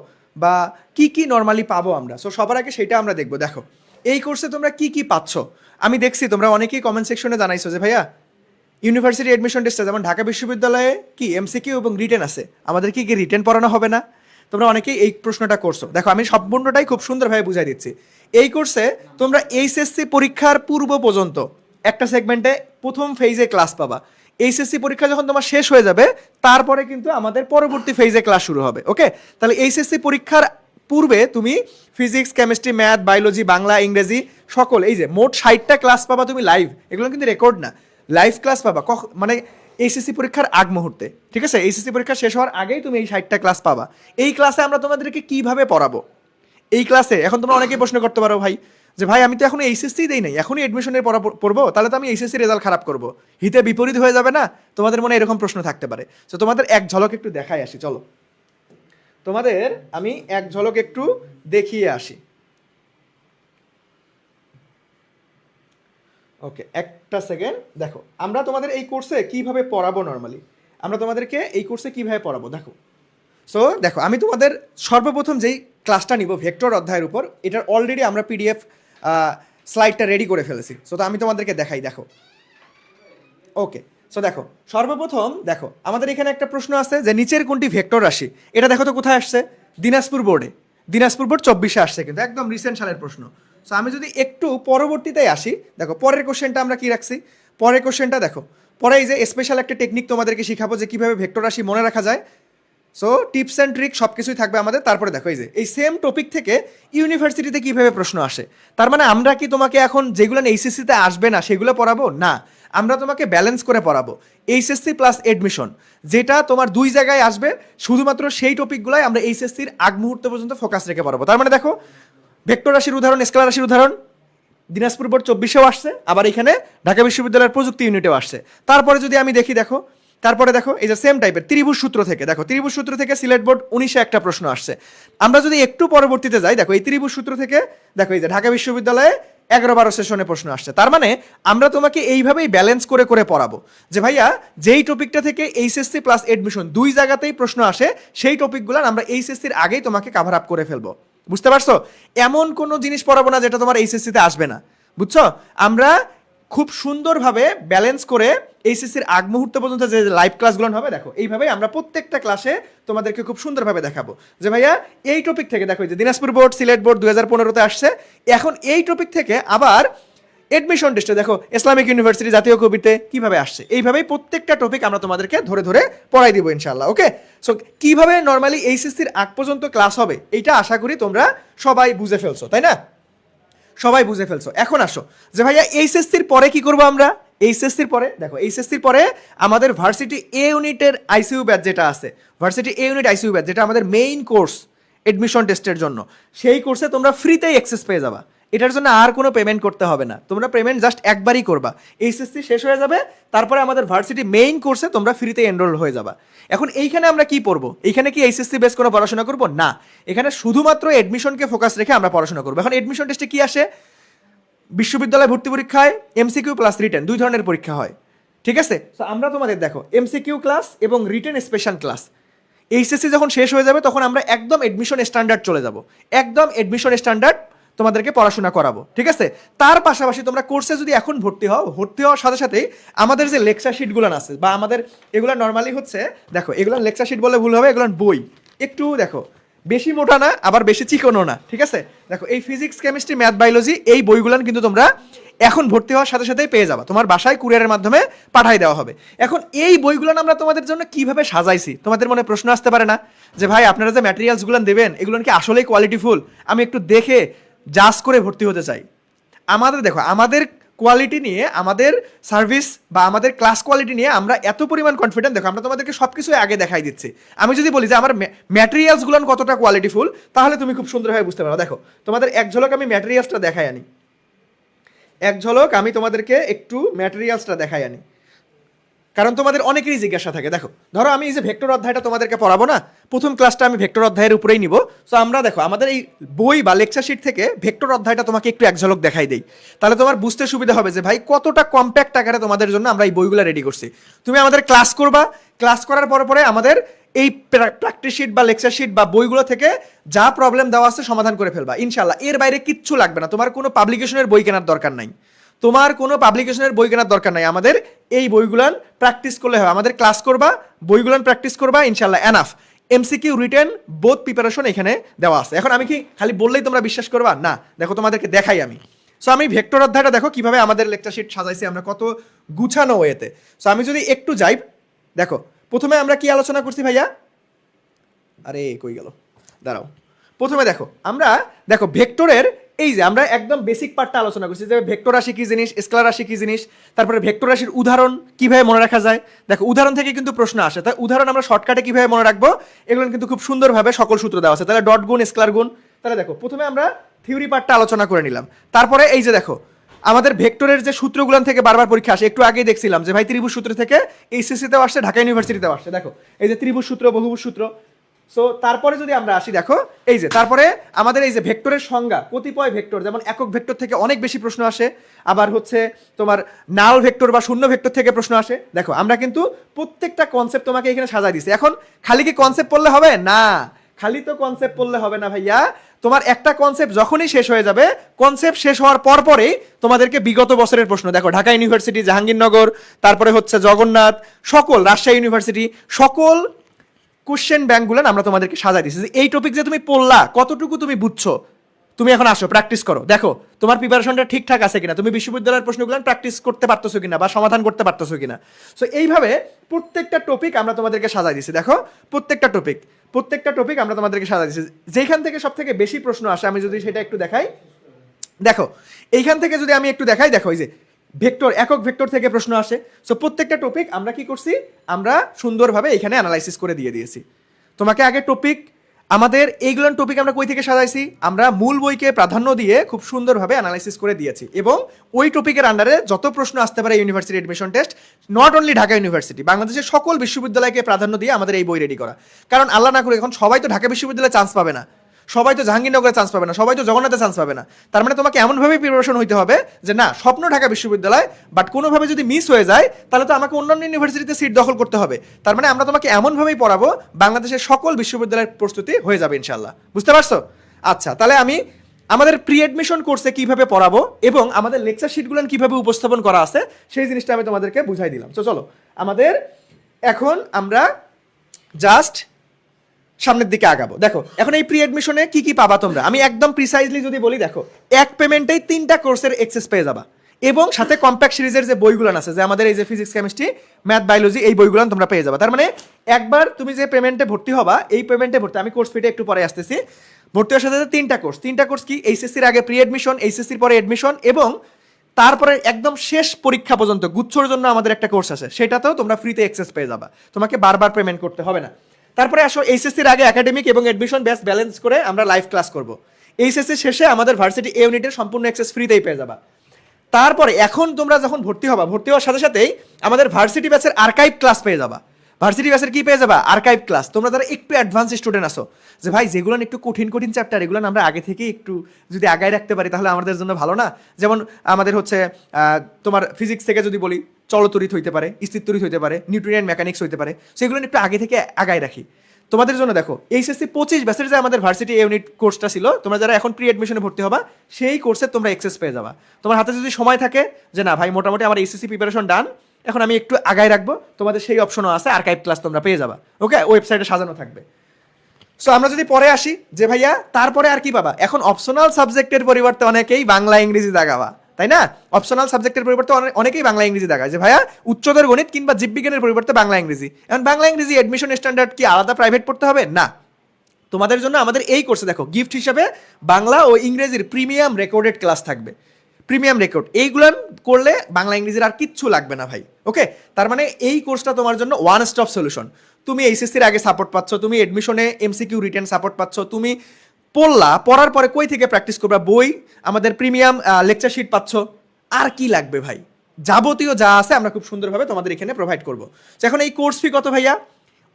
বা কি নর্মালি পাবো আমরা। সো সবার আগে সেটা আমরা দেখবো। দেখো এই কোর্সে তোমরা কি পাচ্ছ। আমি দেখছি তোমরা অনেকেই কমেন্ট সেকশনে জানাইছো যে ভাইয়া ইউনিভার্সিটি অ্যাডমিশন টেস্টে যেমন ঢাকা বিশ্ববিদ্যালয়ে কি এমসিকিউ এবং রিটেন আছে, আমাদের কি রিটেন পড়ানো হবে না? তোমরা অনেকেই এই প্রশ্নটা করছো। দেখো আমি সম্পূর্ণটাই খুব সুন্দরভাবে বুঝাই দিচ্ছি। এই কোর্সে তোমরা এইচএসসি পরীক্ষার পূর্ব পর্যন্ত একটা সেগমেন্টে প্রথম ফেজে ক্লাস পাবা। এইচএসসি পরীক্ষা যখন তোমার শেষ হয়ে যাবে তারপরে কিন্তু আমাদের পরবর্তী ফেজে ক্লাস শুরু হবে। ওকে, তাহলে এইচএসসি পরীক্ষার পূর্বে তুমি physics, chemistry, math, biology, Bangla, ইংরেজি সকল এই যে মোট 60টা ক্লাস পাবা তুমি লাইভ। এগুলো কিন্তু রেকর্ড না, লাইভ ক্লাস পাবা মানে এইচএসসি পরীক্ষার আগ মুহূর্তে। ঠিক আছে, এইচএসসি পরীক্ষা শেষ হওয়ার আগেই তুমি এই 60টা ক্লাস পাবা। এই ক্লাসে আমরা তোমাদেরকে কিভাবে পড়াবো। এই ক্লাসে এখন তোমরা অনেকেই প্রশ্ন করতে পারো ভাই যে ভাই আমি তো এখন এইচএসসি দেই নাই, এখনই অ্যাডমিশনের পড়বো, তাহলে তো আমি এইচএসসি রেজাল্ট খারাপ করবো, হিতে বিপরীত হয়ে যাবে না? তোমাদের মনে এরকম প্রশ্ন থাকতে পারে। তো তোমাদের এক ঝলক একটু দেখাই আসি, চলো তোমাদের আমি এক ঝলক একটু দেখিয়ে আসি। ওকে, একটা সেকেন্ড। দেখো আমরা তোমাদের এই কোর্সে কিভাবে পড়াবো, নর্মালি আমরা তোমাদেরকে এই কোর্সে কিভাবে পড়াবো দেখো। সো দেখো আমি তোমাদের সর্বপ্রথম যেই ক্লাসটা নিব ভেক্টর অধ্যায়ের উপর, এটার অলরেডি আমরা পিডিএফ স্লাইডটা রেডি করে ফেলেছি। সো তো আমি তোমাদেরকে দেখাই, দেখো। ওকে, সো দেখো সর্বপ্রথম দেখো আমাদের এখানে একটা প্রশ্ন আছে যে নিচের কোনটি ভেক্টর রাশি। এটা দেখো তো কোথায় আসছে, দিনাজপুর বোর্ড 24 আসছে, কিন্তু একদম রিসেন্ট সালের প্রশ্ন। সো আমি যদি একটু পরবর্তীতে আসি, দেখো পরের কোশ্চেনটা আমরা কি রাখছি। পরের কোশ্চেনটা দেখো, পরে এই যে স্পেশাল একটা টেকনিক তোমাদেরকে শিখাবো যে কিভাবে ভেক্টর রাশি মনে রাখা যায়। সো টিপস অ্যান্ড ট্রিক সব কিছুই থাকবে আমাদের। তারপরে দেখো এই যে এই সেম টপিক থেকে ইউনিভার্সিটিতে কিভাবে প্রশ্ন আসে। তার মানে আমরা কি তোমাকে এখন যেগুলো এইচএসসিতে আসবে না সেগুলো পড়াবো না, আমরা তোমাকে ব্যালেন্স করে পড়াবো। এইচএসসি প্লাস এডমিশন যেটা তোমার দুই জায়গায় আসবে, শুধুমাত্র সেই টপিকগুলাই আমরা এইচএসসির আগ মুহূর্ত পর্যন্ত ফোকাস রেখে পড়াবো। তার মানে দেখো ভেক্টর রাশির উদাহরণ, স্কেলার রাশির উদাহরণ দিনাজপুর বোর্ড 24-এও আসছে, আবার এখানে ঢাকা বিশ্ববিদ্যালয়ের প্রযুক্তি ইউনিটেও আসছে। তারপরে যদি আমি দেখি, দেখো তারপরে দেখো এই যে সেম টাইপের ত্রিভুজ সূত্র থেকে, দেখো ত্রিভুজ সূত্র থেকে সিলেট বোর্ড 19-এ একটা প্রশ্ন আসছে। আমরা যদি একটু পরবর্তীতে যাই, দেখো এই ত্রিভুজ সূত্র থেকে দেখো এই যে ঢাকা বিশ্ববিদ্যালয়ে 11-12 সেশনে প্রশ্ন আসছে। তার মানে আমরা তোমাকে এইভাবেই ব্যালেন্স করে করে পড়াবো যে ভাইয়া যেই টপিকটা থেকে এইচএসসি প্লাস এডমিশন দুই জায়গাতেই প্রশ্ন আসে, সেই টপিকগুলো আমরা এইচএসসির আগেই তোমাকে কাভার আপ করে ফেলবো। বুঝতে পারছো? এমন কোনো জিনিস পড়াবো না যেটা তোমার এইচএসসিতে আসবে না, বুঝছো? আমরা খুব সুন্দরভাবে ব্যালেন্স করে এইচএসসির আগ মুহূর্ত পর্যন্ত যে লাইভ ক্লাসগুলো হবে, দেখো এইভাবেই আমরা প্রত্যেকটা ক্লাসে তোমাদেরকে খুব সুন্দরভাবে দেখাবো যে ভাইয়া এই টপিক থেকে, দেখো এই যে দিনাজপুর বোর্ড, সিলেট বোর্ড 2015-তে আসছে, এখন এই টপিক থেকে আবার এডমিশন টেস্টে দেখো ইসলামিক ইউনিভার্সিটি জাতীয় কবিতে কিভাবে আসছে। এইভাবেই প্রত্যেকটা টপিক আমরা তোমাদেরকে ধরে ধরে পড়াই দিব ইনশাআল্লাহ। ওকে, সো কিভাবে নর্মালি এইচএসসির আগ পর্যন্ত ক্লাস হবে এইটা আশা করি তোমরা সবাই বুঝে ফেলছো, তাই না? সবাই বুঝে ফেলছো। এখন আসো যে ভাইয়া এইচএসসির পরে কি করব আমরা। এইচএসসির পরে দেখো, এইচএসসির পরে আমাদের ভার্সিটি এ ইউনিটের আইসিইউ ব্যাচ যেটা আছে, ভার্সিটি এ ইউনিট আইসিইউ ব্যাচ যেটা আমাদের মেইন কোর্স এডমিশন টেস্টের জন্য, সেই কোর্সে তোমরা ফ্রিতেই অ্যাক্সেস পেয়ে যাবা। এটার জন্য আর কোনো পেমেন্ট করতে হবে না, তোমরা পেমেন্ট জাস্ট একবারই করবা। এইচএসসি শেষ হয়ে যাবে, তারপরে আমাদের ভার্সিটি মেইন কোর্সে তোমরা ফ্রিতে এনরোল হয়ে যাবা। এখন এইখানে আমরা কি পড়বো? এইখানে কি এইচএসসি বেস কোনো পড়াশোনা করবো না, এখানে শুধুমাত্র এডমিশনকে ফোকাস রেখে আমরা পড়াশোনা করবো। এখন এডমিশন টেস্টে কি আসে? বিশ্ববিদ্যালয় ভর্তি পরীক্ষায় এমসিকিউ প্লাস রিটেন দুই ধরনের পরীক্ষা হয়, ঠিক আছে? তো আমরা তোমাদের দেখো এমসিকিউ ক্লাস এবং রিটেন স্পেশাল ক্লাস, এইচএসসি যখন শেষ হয়ে যাবে তখন আমরা একদম এডমিশন স্ট্যান্ডার্ড চলে যাব, একদম এডমিশন স্ট্যান্ডার্ড তোমাদেরকে পড়াশোনা করাবো, ঠিক আছে? তার পাশাপাশি তোমরা কোর্সে যদি এখন ভর্তি হও, ভর্তি হওয়ার সাথে সাথেই আমাদের যে লেকচার শিটগুলো আছে বা আমাদের এগুলো নর্মালি হচ্ছে, দেখো এগুলো লেকচার শিট বলে ভুল হবে, এগুলো বই একটু দেখো বেশি মোটা না আবার বেশি চিকনও না, ঠিক আছে? দেখো এই ফিজিক্স, কেমিস্ট্রি, ম্যাথ, বায়োলজি এই বইগুলো কিন্তু তোমরা এখন ভর্তি হওয়ার সাথে সাথেই পেয়ে যাবা, তোমার বাসায় কুরিয়ারের মাধ্যমে পাঠিয়ে দেওয়া হবে। এখন এই বইগুলো আমরা তোমাদের জন্য কিভাবে সাজাইছি, তোমাদের মনে প্রশ্ন আসতে পারে না যে ভাই আপনারা যে ম্যাটেরিয়ালসগুলো দেবেন এগুলো কি আসলেই কোয়ালিটিফুল, আমি একটু দেখে জাজ করে ভর্তি হতে চাই। আমাদের দেখো আমাদের কোয়ালিটি নিয়ে, আমাদের সার্ভিস বা আমাদের ক্লাস কোয়ালিটি নিয়ে আমরা এত পরিমাণ কনফিডেন্ট, দেখো আমরা তোমাদেরকে সব কিছু আগে দেখাই দিচ্ছি। আমি যদি বলি যে আমার ম্যাটেরিয়ালসগুলো কতটা কোয়ালিটিফুল, তাহলে তুমি খুব সুন্দরভাবে বুঝতে পারো। দেখো তোমাদের এক ঝলক আমি ম্যাটেরিয়ালসটা দেখাই আনি, এক ঝলক আমি তোমাদেরকে একটু ম্যাটেরিয়ালসটা দেখাই আনি, কারণ তোমাদের অনেকেরই জিজ্ঞাসা থাকে। দেখো ধরো আমি এই যে ভেক্টর অধ্যায়টা তোমাদেরকে পড়াবো না, প্রথম ক্লাসটা আমি ভেক্টর অধ্যায়ের উপরেই নিব। সো আমরা দেখো আমাদের এই বই বা লেকচার শিট থেকে ভেক্টর অধ্যায়টা তোমাকে একটু এক ঝলক দেখাই দেই, তাহলে তোমার বুঝতে সুবিধা হবে যে ভাই কতটা কম্প্যাক্ট আকারে তোমাদের জন্য আমরা এই বইগুলো রেডি করছি। তুমি আমাদের ক্লাস করবা, ক্লাস করার পরে পরে আমাদের এই প্র্যাকটিস শিট বা লেকচার শিট বা বইগুলো থেকে যা প্রবলেম দেওয়া আছে সমাধান করে ফেলবা ইনশাল্লাহ। এর বাইরে কিচ্ছু লাগবে না, তোমার কোনো পাবলিকেশনের বই কেনার দরকার নাই, তোমার কোনো পাবলিকেশনের বই কেনার দরকার নাই। আমাদের এই বইগুলান প্র্যাকটিস করলে হবে, আমাদের ক্লাস করবা, বইগুলান প্র্যাকটিস করবা, ইনশাল্লাহ enough. MCQ written both preparation এখানে দেওয়া আছে। এখন আমি কি খালি বললেই তোমরা বিশ্বাস করবা না, দেখো তোমাদেরকে দেখাই আমি। সো আমি ভেক্টর অধ্যায়টা দেখো কিভাবে আমাদের লেকচার শিট সাজাইছি আমরা কত গুছানো ওয়েতে। সো আমি যদি একটু যাই, দেখো প্রথমে আমরা কি আলোচনা করছি ভাইয়া, আরে কই গেল, দাঁড়াও। প্রথমে দেখো আমরা দেখো ভেক্টরের এই যে আমরা একদম বেসিক পার্টটা আলোচনা করছি যে ভেক্টর রাশি কি জিনিস, স্কেলার রাশি কি জিনিস, তারপরে ভেক্টর রাশির উদাহরণ কিভাবে মনে রাখা যায়। দেখো উদাহরণ থেকে কিন্তু প্রশ্ন আসে, তাই উদাহরণ আমরা শর্টকাটে কিভাবে মনে রাখবো এগুলো কিন্তু খুব সুন্দরভাবে সকল সূত্র দেওয়া আছে। তাহলে ডট গুণ, স্কেলার গুণ। তাহলে দেখো প্রথমে আমরা থিওরি পার্টটা আলোচনা করে নিলাম, তারপরে এই যে দেখো আমাদের ভেক্টরের যে সূত্রগুলো থেকে বারবার পরীক্ষা আসে, একটু আগেই দেখছিলাম যে ভাই ত্রিভুজ সূত্র থেকে এইচএসসিতেও আসছে, ঢাকা ইউনিভার্সিটিতেও আসছে। দেখো এই যে ত্রিভুজ সূত্র, বহুভুজ সূত্র। সো তারপরে যদি আমরা আসি, দেখো এই যে তারপরে আমাদের এই যে ভেক্টরের সংজ্ঞা, কতিপয় ভেক্টর যেমন একক ভেক্টর থেকে অনেক বেশি প্রশ্ন আসে, আবার হচ্ছে তোমার নাল ভেক্টর বা শূন্য ভেক্টর থেকে প্রশ্ন আসে। দেখো আমরা কিন্তু প্রত্যেকটা কনসেপ্ট তোমাকে এখানে সাজাই দিছি। এখন খালি কি কনসেপ্ট পড়লে হবে না, খালি তো কনসেপ্ট পড়লে হবে না ভাইয়া, তোমার একটা কনসেপ্ট যখনই শেষ হয়ে যাবে, কনসেপ্ট শেষ হওয়ার পর পরেই তোমাদেরকে বিগত বছরের প্রশ্ন, দেখো ঢাকা ইউনিভার্সিটি, জাহাঙ্গীরনগর, তারপরে হচ্ছে জগন্নাথ, সকল রাজশাহী ইউনিভার্সিটি, সকল কোশ্চেন ব্যাংকগুলো আমরা তোমাদেরকে সাজাই দিচ্ছি। এই টপিক যে তুমি পড়লা কতটুকু তুমি বুঝছো, তুমি এখন আসো প্র্যাকটিস করো, দেখো তোমার প্রিপারেশনটা ঠিকঠাক আছে কিনা, তুমি বিশ্ববিদ্যালয়ের প্রশ্নগুলো প্র্যাকটিস করতে পারতেছো কিনা বা সমাধান করতে পারতেছো কিনা। সো এইভাবে প্রত্যেকটা টপিক আমরা তোমাদেরকে সাজাই দিচ্ছি। দেখো প্রত্যেকটা টপিক আমরা তোমাদেরকে সাজাই দিচ্ছি। যেখান থেকে সব থেকে বেশি প্রশ্ন আসে আমি যদি সেটা একটু দেখাই, দেখো এইখান থেকে যদি আমি একটু দেখাই, দেখো এই যে ভেক্টর, একক ভেক্টর থেকে প্রশ্ন আসে। সো প্রত্যেকটা টপিক আমরা কি করছি, আমরা সুন্দরভাবে এখানে অ্যানালাইসিস করে দিয়ে দিয়েছি। তোমাকে আগে টপিক আমাদের এইগুলো টপিক আমরা কই থেকে সাজাইছি, আমরা মূল বইকে প্রাধান্য দিয়ে খুব সুন্দরভাবে অ্যানালাইসিস করে দিয়েছি, এবং ওই টপিকের আন্ডারে যত প্রশ্ন আসতে পারে university admission test, not only Dhaka university, বাংলাদেশের সকল বিশ্ববিদ্যালয়কে প্রাধান্য দিয়ে আমাদের এই বই রেডি করা। কারণ আল্লাহ না করে এখন সবাই তো ঢাকা বিশ্ববিদ্যালয়ে চান্স পাবে না, সবাই তো জাহাঙ্গীরনগরে চান্স পাবে না, সবাই তো জগন্নাথে চান্স পাবে না। তার মানে তোমাকে এমনভাবে প্রিপারেশন হইতে হবে যে না, স্বপ্ন ঢাকা বিশ্ববিদ্যালয়, বাট কোনোভাবে যদি মিস হয়ে যায় তাহলে তো আমাকে অন্যান্য ইউনিভার্সিটিতে সিট দখল করতে হবে। তার মানে আমরা তোমাকে এমনভাবেই পড়াবো বাংলাদেশের সকল বিশ্ববিদ্যালয়ের প্রস্তুতি হয়ে যাবে ইনশাল্লাহ। বুঝতে পারছো? আচ্ছা, তাহলে আমি আমাদের প্রি অ্যাডমিশন কোর্সে কিভাবে পড়াবো এবং আমাদের লেকচার শিটগুলো কিভাবে উপস্থাপন করা আছে সেই জিনিসটা আমি তোমাদেরকে বুঝাই দিলাম। তো চলো আমাদের এখন আমরা জাস্ট সামনের দিকে আগাবো। দেখো এখন এই প্রি অ্যাডমিশনে কি কি পাবা তোমরা, আমি একদম প্রিসাইজলি যদি বলি, দেখো এক পেমেন্টেই 3টা কোর্সের অ্যাক্সেস পেয়ে যাবা, এবং সাথে কম্প্যাক্ট সিরিজের যে বইগুলো আছে, যে আমাদের এই যে ফিজিক্স, কেমিস্ট্রি, ম্যাথ, বায়োলজি, এই বইগুলো তোমরা পেয়ে যাবা। তার মানে একবার তুমি যে পেমেন্টে ভর্তি হবা, এই পেমেন্টে ভর্তি, আমি কোর্স ফিটে একটু পরে আসতেছি, ভর্তি হওয়ার সাথে 3টা কোর্স কি, এইচএসসির আগে প্রি অ্যাডমিশন, এইচএসসির পরে অ্যাডমিশন, এবং তারপরে একদম শেষ পরীক্ষা পর্যন্ত গুচ্ছর জন্য আমাদের একটা কোর্স আছে, সেটাতেও তোমরা ফ্রিতে অ্যাক্সেস পেয়ে যাবা, তোমাকে বারবার পেমেন্ট করতে হবে না। তারপরে আসো এইচএসসির আগে একাডেমিক এবং অ্যাডমিশন ব্যাচ ব্যালেন্স করে আমরা লাইভ ক্লাস করব। এইচএসসি শেষে আমাদের ভার্সিটি এ ইউনিটের সম্পূর্ণ অ্যাক্সেস ফ্রিতেই পেয়ে যাবা। তারপরে এখন তোমরা যখন ভর্তি হবা, ভর্তি হওয়ার সাথে সাথেই আমাদের ভার্সিটি ব্যাচের আর্কাইভ ক্লাস পেয়ে যাবা। ভার্সিটি ব্যাচের কি পেয়ে যাবা? Archive class. তোমরা যারা একটু অ্যাডভান্স স্টুডেন্ট আসো, যে ভাই যেগুলো একটু কঠিন কঠিন চ্যাপ্টার, এগুলো আমরা আগে থেকেই একটু যদি আগায় রাখতে পারি তাহলে আমাদের জন্য ভালো না? যেমন আমাদের হচ্ছে তোমার ফিজিক্স থেকে যদি বলি, চলতরিৎ হইতে পারে, স্থিরতরিৎ হইতে পারে, নিউট্রিয়েন্ট মেকানিক্স হইতে পারে, সেগুলো একটু আগে থেকে আগায় রাখি তোমাদের জন্য। দেখো এইচএসসি 25 ব্যাচের যে আমাদের ভার্সিটি ইউনিট কোর্সটা ছিল, তোমরা যারা এখন প্রি অ্যাডমিশনে ভর্তি হবা, সেই কোর্সে তোমরা অ্যাক্সেস পেয়ে যাবা। তোমার হাতে যদি সময় থাকে যে না ভাই মোটামুটি আমার এইচএসসি প্রিপারেশন ডান, এখন আমি একটু আগায় রাখবো, তোমাদের সেই অপশনও আছে, আর্কাইভ ক্লাস তোমরা পেয়ে যাবা। ওকে, ওয়েবসাইটে সাজানো থাকবে। সো আমরা যদি পরে আসি যে ভাইয়া তারপরে আর কি পাবা, এখন অপশনাল সাবজেক্টের পরিবর্তে অনেকেই বাংলা ইংরেজি দাগাবা, তাই না? অপশনাল সাবজেক্টের পরিবর্তে অনেকেই বাংলা ইংরেজি দেখায় যে ভাইয়া উচ্চতর গণিত কিংবা জীববিজ্ঞানের পরিবর্তে বাংলা ইংরেজি। এখন বাংলা ইংরেজি অ্যাডমিশন স্ট্যান্ডার্ড কি আলাদা প্রাইভেট পড়তে হবে? না, তোমাদের জন্য আমাদের এই কোর্সে দেখো গিফট হিসাবে বাংলা ও ইংরেজির প্রিমিয়াম রেকর্ডেড ক্লাস থাকবে। প্রিমিয়াম রেকর্ড এইগুলো করলে বাংলা ইংরেজির আর কিচ্ছু লাগবে না ভাই। ওকে, তার মানে এই কোর্সটা তোমার জন্য ওয়ান স্টপ সলিউশন। তুমি এইচএসসির আগে সাপোর্ট পাচ্ছ, তুমি এডমিশনে এমসিকিউ রিটেন সাপোর্ট পাচ্ছ, তুমি পড়ার পরে কই থেকে প্র্যাকটিস করবা, বই, আমাদের প্রিমিয়াম লেকচার শিট পাচ্ছ, আর কি লাগবে ভাই? যাবতীয় যা আছে আমরা খুব সুন্দরভাবে তোমাদের এখানে প্রোভাইড করবো। এখন এই কোর্স ফি কত ভাইয়া?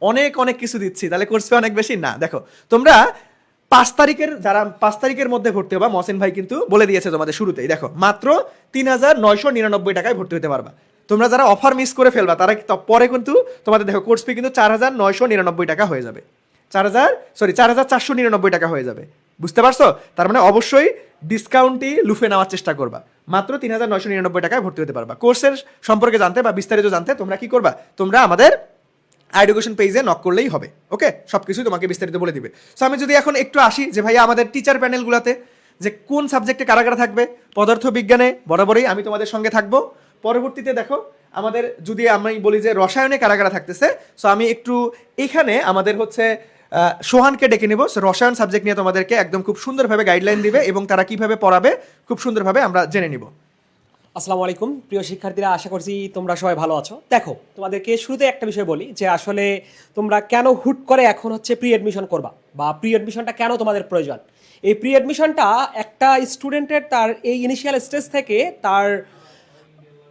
অনেক অনেক কিছু দিচ্ছি, তাহলে কোর্স ফি অনেক বেশি না। দেখো তোমরা 5 তারিখের মধ্যে ভর্তি হবা, মহসিন ভাই কিন্তু বলে দিয়েছে তোমাদের শুরুতেই, দেখো মাত্র 3999 টাকায় ভর্তি হতে পারবা। তোমরা যারা অফার মিস করে ফেলবা তারা পরে কিন্তু তোমাদের দেখো কোর্স ফি কিন্তু 4999 টাকা হয়ে যাবে, 4499 টাকা হয়ে যাবে। বুঝতে পারছো? তার মানে অবশ্যই ডিসকাউন্টই লুফে নেওয়ার চেষ্টা করবা। মাত্র 3999 টাকায় ভর্তি হতে পারবা। কোর্সের সম্পর্কে জানতে বা বিস্তারিত জানতে তোমরা কি করবা, তোমরা আমাদের এডুকেশন পেজে নক করলেই হবে। ওকে, সব কিছু তোমাকে বিস্তারিত বলে দিবে। সো আমি যদি এখন একটু আসি যে ভাইয়া আমাদের টিচার প্যানেলগুলোতে যে কোন সাবজেক্টে কারা কারা থাকবে, পদার্থ বিজ্ঞানে বরাবরই আমি তোমাদের সঙ্গে থাকবো। পরবর্তীতে দেখো আমাদের যদি আমি বলি যে রসায়নে কারা কারা থাকতেছে, সো আমি একটু এখানে আমাদের হচ্ছে সোহানকে ডেকে নেব। রসায়ন সাবজেক্ট নিয়ে তোমাদেরকে একদম খুব সুন্দরভাবে গাইডলাইন দিবে এবং তারা কিভাবে পড়াবে খুব সুন্দরভাবে আমরা জেনে নিব। আসসালামু আলাইকুম প্রিয় শিক্ষার্থীরা, আশা করছি তোমরা সবাই ভালো আছো। দেখো তোমাদেরকে শুরুতে একটা বিষয় বলি যে আসলে তোমরা কেন হুট করে এখন হচ্ছে প্রি অ্যাডমিশন করবা, বা প্রি অ্যাডমিশনটা কেন তোমাদের প্রয়োজন। এই প্রি অ্যাডমিশনটা একটা স্টুডেন্টের তার এই ইনিশিয়াল স্টেজ থেকে তার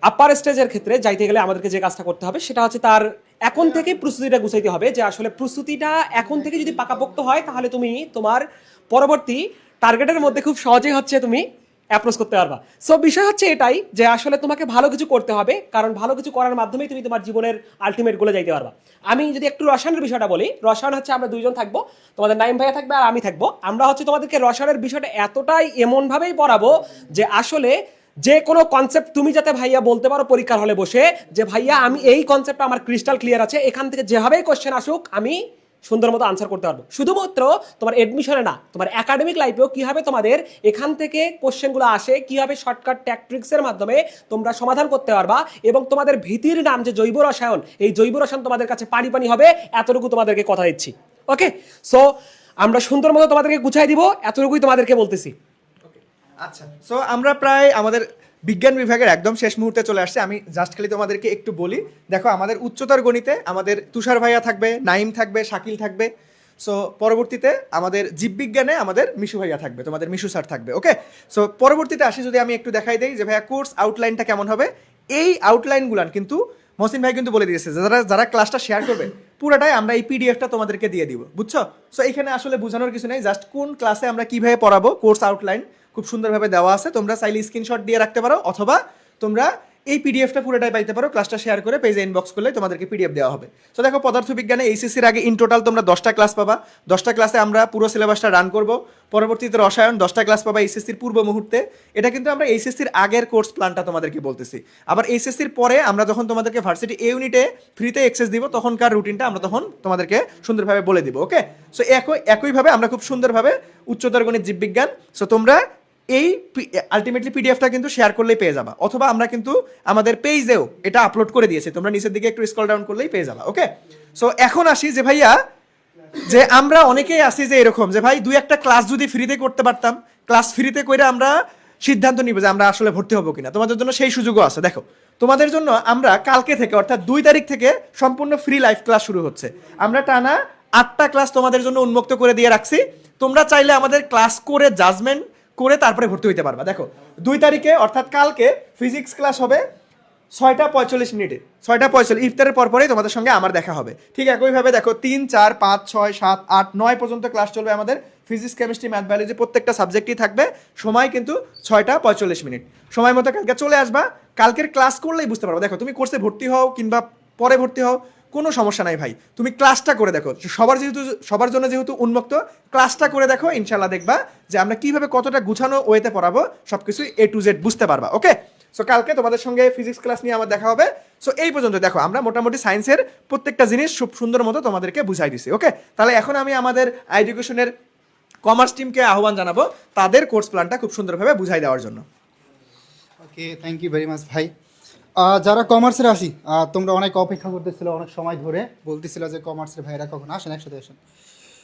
আপার স্টেজের ক্ষেত্রে যাইতে গেলে আমাদেরকে যে কাজটা করতে হবে সেটা হচ্ছে তার এখন থেকেই প্রস্তুতিটা গুছাইতে হবে। যে আসলে প্রস্তুতিটা এখন থেকে যদি পাকাপোক্ত হয় তাহলে তুমি তোমার পরবর্তী টার্গেটের মধ্যে খুব সহজেই হচ্ছে তুমি অ্যাপ্রোচ করতে পারবা। সো বিষয় হচ্ছে এটাই যে আসলে তোমাকে ভালো কিছু করতে হবে, কারণ ভালো কিছু করার মাধ্যমেই তুমি তোমার জীবনের আলটিমেট গোলে যাইতে পারবা। আমি যদি একটু রসায়নের বিষয়টা বলি, রসায়ন হচ্ছে আমরা দুইজন থাকবো, তোমাদের নাইম ভাইয়া থাকবে আর আমি থাকবো। আমরা হচ্ছে তোমাদেরকে রসায়নের বিষয়টা এতটাই এমনভাবেই পড়াবো যে আসলে যে কোনো কনসেপ্ট তুমি যাতে ভাইয়া বলতে পারো পরীক্ষার হলে বসে যে ভাইয়া আমি এই কনসেপ্টটা আমার ক্রিস্টাল ক্লিয়ার আছে, এখান থেকে যেভাবেই কোশ্চেন আসুক আমি সুন্দর মতো আনসার করতে পারবো। শুধুমাত্র তোমার এডমিশনে না, তোমার একাডেমিক লাইফেও কীভাবে তোমাদের এখান থেকে কোশ্চেনগুলো আসে, কীভাবে শর্টকাট ট্যাকট্রিক্সের মাধ্যমে তোমরা সমাধান করতে পারবা, এবং তোমাদের ভীতির নাম যে জৈব রসায়ন, এই জৈব রসায়ন তোমাদের কাছে পানি পানি হবে, এতটুকু তোমাদেরকে কথা দিচ্ছি। ওকে, সো আমরা সুন্দর মতো তোমাদেরকে গুছাই দিব, এতটুকুই তোমাদেরকে বলতেছি। আচ্ছা, সো আমরা প্রায় আমাদের বিজ্ঞান বিভাগের একদম শেষ মুহূর্তে চলে আসছে। আমি জাস্ট খালি তোমাদেরকে একটু বলি, দেখো আমাদের উচ্চতর গণিতে আমাদের তুষার ভাইয়া থাকবে, নাইম থাকবে, শাকিল থাকবে। সো পরবর্তীতে আমাদের জীববিজ্ঞানে আমাদের মিশু ভাইয়া থাকবে, তোমাদের মিশু স্যার থাকবে। ওকে, সো পরবর্তীতে আসি, যদি আমি একটু দেখাই দেই যে ভাইয়া কোর্স আউটলাইনটা কেমন হবে। এই আউটলাইনগুলান কিন্তু মহসিন ভাই কিন্তু বলে দিয়েছে যে যারা যারা ক্লাসটা শেয়ার করবে পুরাটাই আমরা এই পিডিএফটা তোমাদেরকে দিয়ে দিব, বুঝছো? সো এখানে আসলে বোঝানোর কিছু নেই, জাস্ট কোন ক্লাসে আমরা কিভাবে পড়াবো কোর্স আউটলাইন খুব সুন্দরভাবে দেওয়া আছে। তোমরা চাইলে স্ক্রিনশট দিয়ে রাখতে পারো, অথবা তোমরা এই পিডিএফটা পুরোটাই পাইতে পারো, ক্লাসটা শেয়ার করে পেজে ইনবক্স করলে তোমাদেরকে পিডিএফ দেওয়া হবে। তো দেখো, পদার্থবিজ্ঞানে এইচএসসির আগে ইন টোটাল তোমরা 10টা ক্লাস পাবা। 10টা ক্লাসে আমরা পুরো সিলেবাসটা রান করব। পরবর্তীতে রসায়ন 10টা ক্লাস পাবা এইচএসসির পূর্ব মুহূর্তে। এটা কিন্তু আমরা এইচএসসির আগের কোর্স প্ল্যানটা তোমাদেরকে বলতেছি। আবার এইচএসসির পরে আমরা যখন তোমাদেরকে ভার্সিটি এ ইউনিটে ফ্রিতে অ্যাক্সেস দিব, তখনকার রুটিনটা আমরা তখন তোমাদেরকে সুন্দরভাবে বলে দিব। ওকে, সো একইভাবে আমরা খুব সুন্দরভাবে উচ্চতর গণিত জীববিজ্ঞান, সো তোমরা এই আলটিমেটলি পিডিএফটা কিন্তু শেয়ার করলেই পেয়ে যাবা, অথবা আমরা কিন্তু আমাদের পেজেও এটা আপলোড করে দিয়েছি, তোমরা নিচের দিকে একটু স্ক্রল ডাউন করলেই পেয়ে যাবা। ওকে, সো এখন আসি যে ভাইয়া, যে আমরা অনেকেই আসি যে এরকম যে ভাই 2-1টা ক্লাস যদি ফ্রিতে করতে পারতাম, ক্লাস ফ্রিতে করে আমরা সিদ্ধান্ত নিব যে আমরা আসলে ভর্তি হবো কিনা। তোমাদের জন্য সেই সুযোগও আছে। দেখো, তোমাদের জন্য আমরা কালকে থেকে অর্থাৎ 2 তারিখ থেকে সম্পূর্ণ ফ্রি লাইভ ক্লাস শুরু হচ্ছে। আমরা টানা 8টা ক্লাস তোমাদের জন্য উন্মুক্ত করে দিয়ে রাখছি। তোমরা চাইলে আমাদের ক্লাস করে জাজমেন্ট করে তারপরে ভর্তি হইতে পারবা। দেখো, 2 তারিখে অর্থাৎ কালকে ফিজিক্স ক্লাস হবে 6টা 45 মিনিটে, 6টা 45 ইফতারের পরপরই তোমাদের সঙ্গে আমার দেখা হবে। ঠিক একইভাবে দেখো 3, 4, 5, 6, 7, 8, 9 পর্যন্ত ক্লাস চলবে আমাদের। ফিজিক্স, কেমিস্ট্রি, ম্যাথ, বায়োলজি প্রত্যেকটা সাবজেক্টই থাকবে। সময় কিন্তু 6টা 45 মিনিট। সময় মতো কালকে চলে আসবা। কালকের ক্লাস করলেই বুঝতে পারবো। দেখো, তুমি কোর্সে ভর্তি হও কিংবা পরে ভর্তি হও, কোনো সমস্যা নাই ভাই, তুমি ক্লাসটা করে দেখো। সবার জন্য যেহেতু উন্মুক্ত, ক্লাসটা করে দেখো, ইনশাল্লাহ দেখবা যে আমরা কিভাবে কতটা গুছানো ওয়েতে পড়াবো, সবকিছু A to Z বুঝতে পারবা। ওকে, সো কালকে তোমাদের সঙ্গে ফিজিক্স ক্লাস নিয়ে আমার দেখা হবে। সো এই পর্যন্ত দেখো, আমরা মোটামুটি সায়েন্সের প্রত্যেকটা জিনিস খুব সুন্দর মতো তোমাদেরকে বুঝাই দিছি। ওকে, তাহলে এখন আমি আমাদের এডুকেশনের কমার্স টিমকে আহ্বান জানাবো তাদের কোর্স প্ল্যানটা খুব সুন্দরভাবে বুঝাই দেওয়ার জন্য। ওকে, থ্যাংক ইউ ভেরি মাচ ভাই। যারা কমার্সের আসি, তোমরা অনেক অপেক্ষা করতেছিল, অনেক সময় ধরে বলতেছিল যে কমার্সের ভাইরা কখন আসেন, একসাথে আসেন।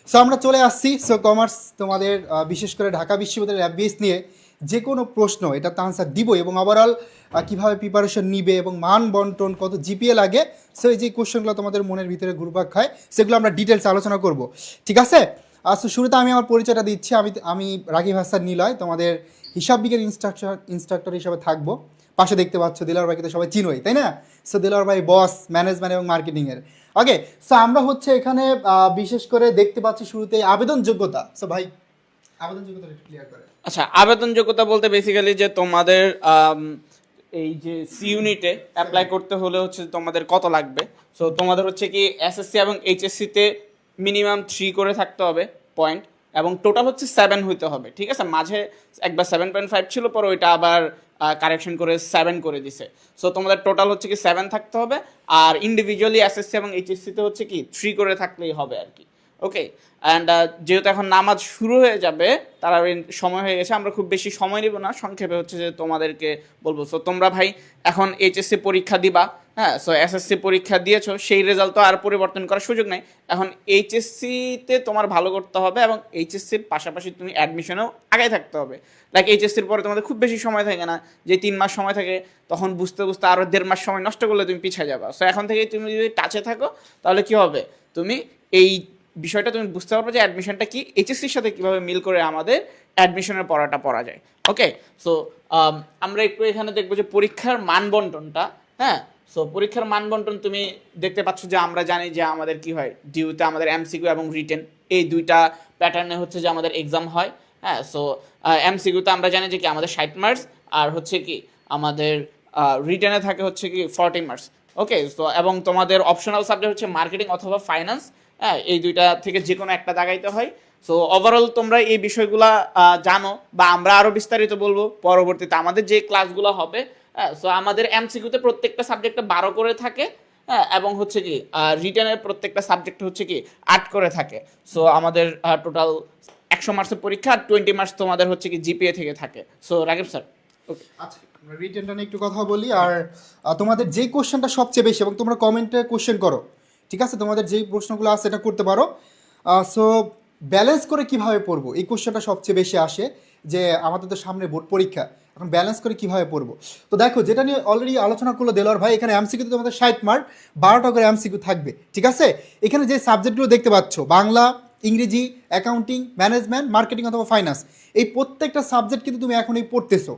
সো আমরা চলে আসছি। সো কমার্স তোমাদের বিশেষ করে ঢাকা বিশ্ববিদ্যালয়ের FBS নিয়ে যে কোনো প্রশ্ন এটা তো আনসার দিব, এবং ওভারঅল কীভাবে প্রিপারেশন নিবে এবং মান বন্টন, কত জিপিএ লাগে, সো এই যে কোশ্চেনগুলো তোমাদের মনের ভিতরে ঘুরপাক খায়, সেগুলো আমরা ডিটেলস আলোচনা করব, ঠিক আছে? সো শুরুতে আমি আমার পরিচয়টা দিচ্ছি। আমি রাকিব হাসান নিলয়, তোমাদের হিসাব বিজ্ঞান ইনস্ট্রাক্টর হিসাবে থাকবো। পাশে দেখতে পাচ্ছ দিলার ভাইকে তো সবাই চিনোই, তাই না? সো দিলার ভাই বস ম্যানেজমেন্ট এবং মার্কেটিংয়ের। ওকে, সো আমরা হচ্ছে এখানে বিশেষ করে দেখতে পাচ্ছি শুরুতে আবেদন যোগ্যতা। সো ভাই, আবেদন যোগ্যতা একটু ক্লিয়ার করে। আচ্ছা, আবেদন যোগ্যতা বলতে বেসিক্যালি যে তোমাদের এই যে সি ইউনিটে অ্যাপ্লাই করতে হলে হচ্ছে তোমাদের কত লাগবে। সো তোমাদের হচ্ছে কি এসএসসি এবং এইচএসসিতে মিনিমাম 3 করে থাকতে হবে পয়েন্ট, এবং টোটাল হচ্ছে 7 হইতে হবে, ঠিক আছে? মাঝে একবার 7.5 ছিল, পরে ওইটা আবার কারেকশন করে 7 করে দিছে। সো তোমাদের টোটাল হচ্ছে কি 7 থাকতে হবে, আর ইন্ডিভিজুয়ালি এসএসসি এবং এইচএসসিতে হচ্ছে কি 3 করে থাকলেই হবে আর কি। ওকে, অ্যান্ড যেহেতু এখন নামাজ শুরু হয়ে যাবে, তারা সময় হয়ে গেছে, আমরা খুব বেশি সময় নেব না, সংক্ষেপে হচ্ছে যে তোমাদেরকে বলবো। সো তোমরা ভাই এখন এইচএসসি পরীক্ষা দিবা, হ্যাঁ? সো এসএসসি পরীক্ষা দিয়েছো, সেই রেজাল্ট তো আর পরিবর্তন করার সুযোগ নেই। এখন এইচএসসিতে তোমার ভালো করতে হবে, এবং এইচএসসির পাশাপাশি তুমি অ্যাডমিশনেও আগে থাকতে হবে। লাইক এইচএসসির পরে তোমাদের খুব বেশি সময় থাকে না, যে 3 মাস সময় থাকে, তখন বুঝতে বুঝতে আরও 1.5 মাস সময় নষ্ট করলে তুমি পিছিয়ে যাবা। সো এখন থেকেই তুমি যদি টাচে থাকো, তাহলে কি হবে, তুমি এই বিষয়টা তুমি বুঝতে পারবে যে অ্যাডমিশনটা কি, এইচএসসির সাথে কীভাবে মিল করে আমাদের অ্যাডমিশনের পড়াটা পড়া যায়। ওকে, সো আমরা একটু এখানে দেখবো যে পরীক্ষার মানবন্টনটা, হ্যাঁ? সো পরীক্ষার মানবন্টন তুমি দেখতে পাচ্ছ যে আমরা জানি যে আমাদের কি হয়, ডিউতে আমাদের এমসিকিউ এবং রিটেন, এই দুইটা প্যাটার্নে হচ্ছে যে আমাদের এক্সাম হয়, হ্যাঁ? সো এমসিকিউতে আমরা জানি যে কি আমাদের 60 মার্কস, আর হচ্ছে কি আমাদের রিটেনে থাকে হচ্ছে কি 40 মার্কস। ওকে, সো এবং তোমাদের অপশনাল সাবজেক্ট হচ্ছে মার্কেটিং অথবা ফাইন্যান্স, হ্যাঁ? এই দুইটা থেকে যে কোনো একটা দাগাইতে হয়। সো ওভারঅল তোমরা এই বিষয়গুলা জানো, বা আমরা আরও বিস্তারিত বলবো পরবর্তীতে আমাদের যে ক্লাসগুলো হবে। হ্যাঁ, সো আমাদের এমসিকিউতে প্রত্যেকটা সাবজেক্টে 12 করে থাকে, হ্যাঁ, এবং হচ্ছে কি রিটেনের প্রত্যেকটা সাবজেক্ট হচ্ছে কি 8 করে থাকে। সো আমাদের টোটাল 100 মার্কসের পরীক্ষা, আর 20 মার্কস তোমাদের হচ্ছে কি জিপিএ থেকে থাকে। সো রাকিব স্যার, ওকে, আচ্ছা, আমরা রিটেনটা নিয়ে একটু কথা বলি। আর তোমাদের যেই কোশ্চেনটা সবচেয়ে বেশি, এবং তোমরা কমেন্টে কোশ্চেন করো, ঠিক আছে? তোমাদের যেই প্রশ্নগুলো আছে এটা করতে পারো। সো ব্যালেন্স করে কিভাবে পড়বো, এই কোশ্চেনটা সবচেয়ে বেশি আসে, যে আমাদের তো সামনে বোর্ড পরীক্ষা, এখন ব্যালেন্স করে কিভাবে পড়বো। তো দেখো, যেটা নিয়ে অলরেডি আলোচনা করলো দেলোয়ার ভাই, এখানে এমসিকিউ তোমাদের 60 মার্ক, 12টা করে এমসিকিউ থাকবে, ঠিক আছে? এখানে যে সাবজেক্টগুলো দেখতে পাচ্ছ, বাংলা, ইংরেজি, অ্যাকাউন্টিং, ম্যানেজমেন্ট, মার্কেটিং অথবা ফাইন্যান্স, এই প্রত্যেকটা সাবজেক্ট কিন্তু তুমি এখনই পড়তেছো,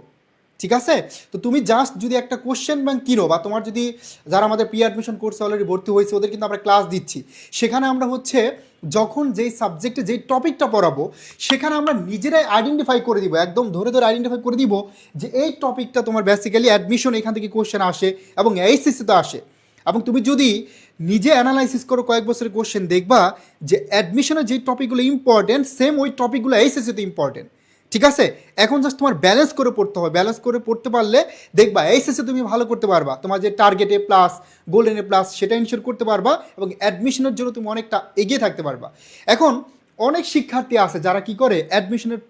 ঠিক আছে? তো তুমি জাস্ট যদি একটা কোশ্চেন ব্যাংক কিনো, বা তোমার যদি যারা আমাদের প্রি অ্যাডমিশন কোর্সে অলরেডি ভর্তি হয়েছে ওদের কিন্তু আমরা ক্লাস দিচ্ছি, সেখানে আমরা হচ্ছে যখন যেই সাবজেক্টে যেই টপিকটা পড়াবো সেখানে আমরা নিজেরাই আইডেন্টিফাই করে দিব, একদম ধরে ধরে আইডেন্টিফাই করে দিব যে এই টপিকটা তোমার বেসিক্যালি অ্যাডমিশন এখান থেকে কোশ্চেন আসে এবং এইচএসসিতে আসে। এবং তুমি যদি নিজে অ্যানালাইসিস করো কয়েক বছরের কোশ্চেন, দেখবা যে অ্যাডমিশনের যে টপিকগুলো ইম্পর্টেন্ট সেম ওই টপিকগুলো এইচএসসিতে ইম্পর্টেন্ট, ঠিক আছে? এখন জাস্ট তোমার ব্যালেন্স করে পড়তে হবে, ব্যালেন্স করে পড়তে পারলে দেখবা এইচএসসি তুমি ভালো করতে পারবা, তোমার যে target A plus, golden A plus সেটা ইনশিওর করতে পারবা এবং অ্যাডমিশনের জন্য তুমি অনেকটা এগিয়ে থাকতে পারবা। এখন অনেক শিক্ষার্থী আছে যারা কি করে অ্যাডমিশনের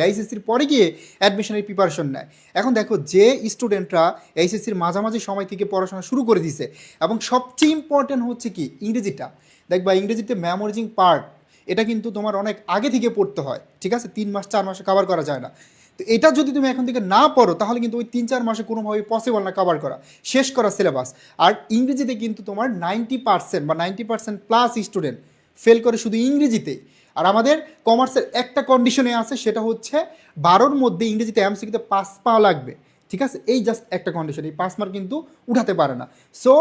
এইচএসসির পরে গিয়ে অ্যাডমিশনের প্রিপারেশন নেয়। এখন দেখো যে স্টুডেন্টরা এইচএসসির মাঝামাঝি সময় থেকে পড়াশোনা শুরু করে দিছে এবং সবচেয়ে ইম্পর্টেন্ট হচ্ছে কি ইংরেজিটা, দেখবা ইংরেজিতে মেমোরাইজিং পার্ট এটা কিন্তু তোমার অনেক আগে থেকে পড়তে হয়, ঠিক আছে? 3 মাস 4 মাসে কভার করা যায় না। তো এটা যদি তুমি এখন থেকে না পড়ো তাহলে কিন্তু ওই 3-4 মাসে কোনোভাবেই পসিবল না কভার করা, শেষ করা সিলেবাস। আর ইংরেজিতে কিন্তু তোমার 90% বা 90% প্লাস স্টুডেন্ট ফেল করে শুধু ইংরেজিতেই। আর আমাদের কমার্সের একটা কন্ডিশনে আছে, সেটা হচ্ছে 12-র মধ্যে ইংরেজিতে এমসিকিউতে 5 পাওয়া লাগবে, ঠিক আছে? এই জাস্ট একটা কন্ডিশন, এই 5 মার্ক কিন্তু উঠাতে পারে না। সো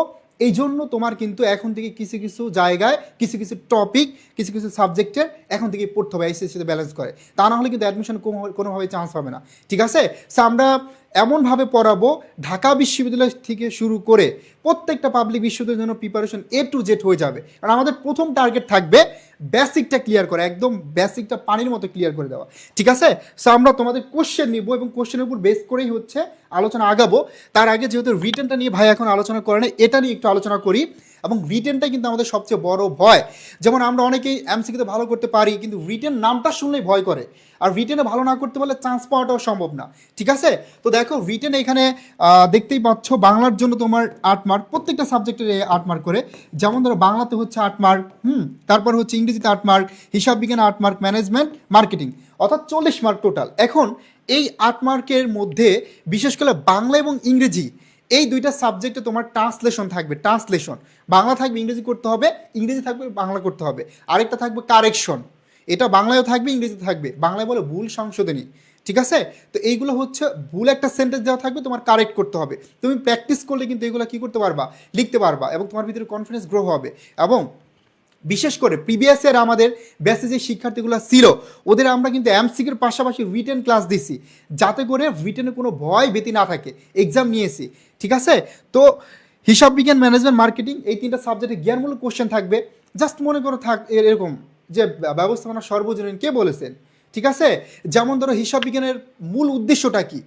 এই জন্য তোমার কিন্তু এখন থেকে কিছু কিছু জায়গায় কিছু কিছু টপিক কিছু কিছু সাবজেক্টের এখন থেকে পড়তে হবে এইচএসসিতে ব্যালেন্স করে, তা না হলে কিন্তু অ্যাডমিশন কোনোভাবে চান্স পাবে না, ঠিক আছে? সো আমরা এমনভাবে পড়াবো ঢাকা বিশ্ববিদ্যালয় থেকে শুরু করে প্রত্যেকটা পাবলিক বিশ্ববিদ্যালয়ের জন্য প্রিপারেশন A to Z হয়ে যাবে। কারণ আমাদের প্রথম টার্গেট থাকবে বেসিকটা ক্লিয়ার করা, একদম বেসিকটা পানির মতো ক্লিয়ার করে দেওয়া, ঠিক আছে? সো আমরা তোমাদের কোশ্চেন নিব এবং কোশ্চেনের উপর বেস করেই হচ্ছে আলোচনা আগাবো। তার আগে যেহেতু রিটেনটা নিয়ে ভাই এখন আলোচনা করে না, এটা নিয়ে একটু আলোচনা করি। এবং রিটেনটা কিন্তু আমাদের সবচেয়ে বড় ভয়। যেমন আমরা অনেকেই এমসিকিউতে ভালো করতে পারি, কিন্তু রিটেন নামটা শুনলেই ভয় করে, আর রিটেনে ভালো না করতে পারলে চান্স পাওয়াটাও সম্ভব না, ঠিক আছে? তো দেখো রিটেন এখানে দেখতেই পাচ্ছ বাংলার জন্য তোমার 8 মার্ক, প্রত্যেকটা সাবজেক্টের 8 মার্ক করে। যেমন ধরো বাংলাতে হচ্ছে 8 মার্ক, তারপর হচ্ছে ইংরেজিতে 8 মার্ক, হিসাব বিজ্ঞানে 8 মার্ক, ম্যানেজমেন্ট, মার্কেটিং, অর্থাৎ 40 মার্ক টোটাল। এখন এই 8 মার্কের মধ্যে বিশেষ করে বাংলা এবং ইংরেজি এই দুইটা সাবজেক্টে তোমার ট্রান্সলেশন থাকবে, ট্রান্সলেশন বাংলা থাকবে ইংরেজি করতে হবে, ইংরেজি থাকবে বাংলা করতে হবে। আরেকটা থাকবে কারেকশন, এটা বাংলায়ও থাকবে ইংরেজিতে থাকবে, বাংলায় বলে ভুল সংশোধনী, ঠিক আছে? তো এইগুলো হচ্ছে ভুল একটা সেন্টেন্স দেওয়া থাকবে, তোমার কারেক্ট করতে হবে। তুমি প্র্যাকটিস করলে কিন্তু এগুলো কী করতে পারবা, লিখতে পারবা এবং তোমার ভিতরে কনফিডেন্স গ্রো হবে। এবং বিশেষ করে প্রিভিয়াস ইয়ার আমাদের ব্যাচে যে শিক্ষার্থীগুলো ছিল ওদের আমরা কিন্তু এমসিকিউর পাশাপাশি রিটেন ক্লাস দিছি, যাতে করে রিটেনে কোনো ভয় ভীতি না থাকে, এক্সাম নিয়েছি, ঠিক আছে? তো হিসাব বিজ্ঞান, ম্যানেজমেন্ট, মার্কেটিং এই 3টা সাবজেক্টে জ্ঞানমূলক কোশ্চেন থাকবে। জাস্ট মনে করো থাক এরকম যে ব্যবস্থাপনা সর্বজনীন কে বলেছেন, ঠিক আছে? যেমন ধরো হিসাব বিজ্ঞানের মূল উদ্দেশ্যটা কি,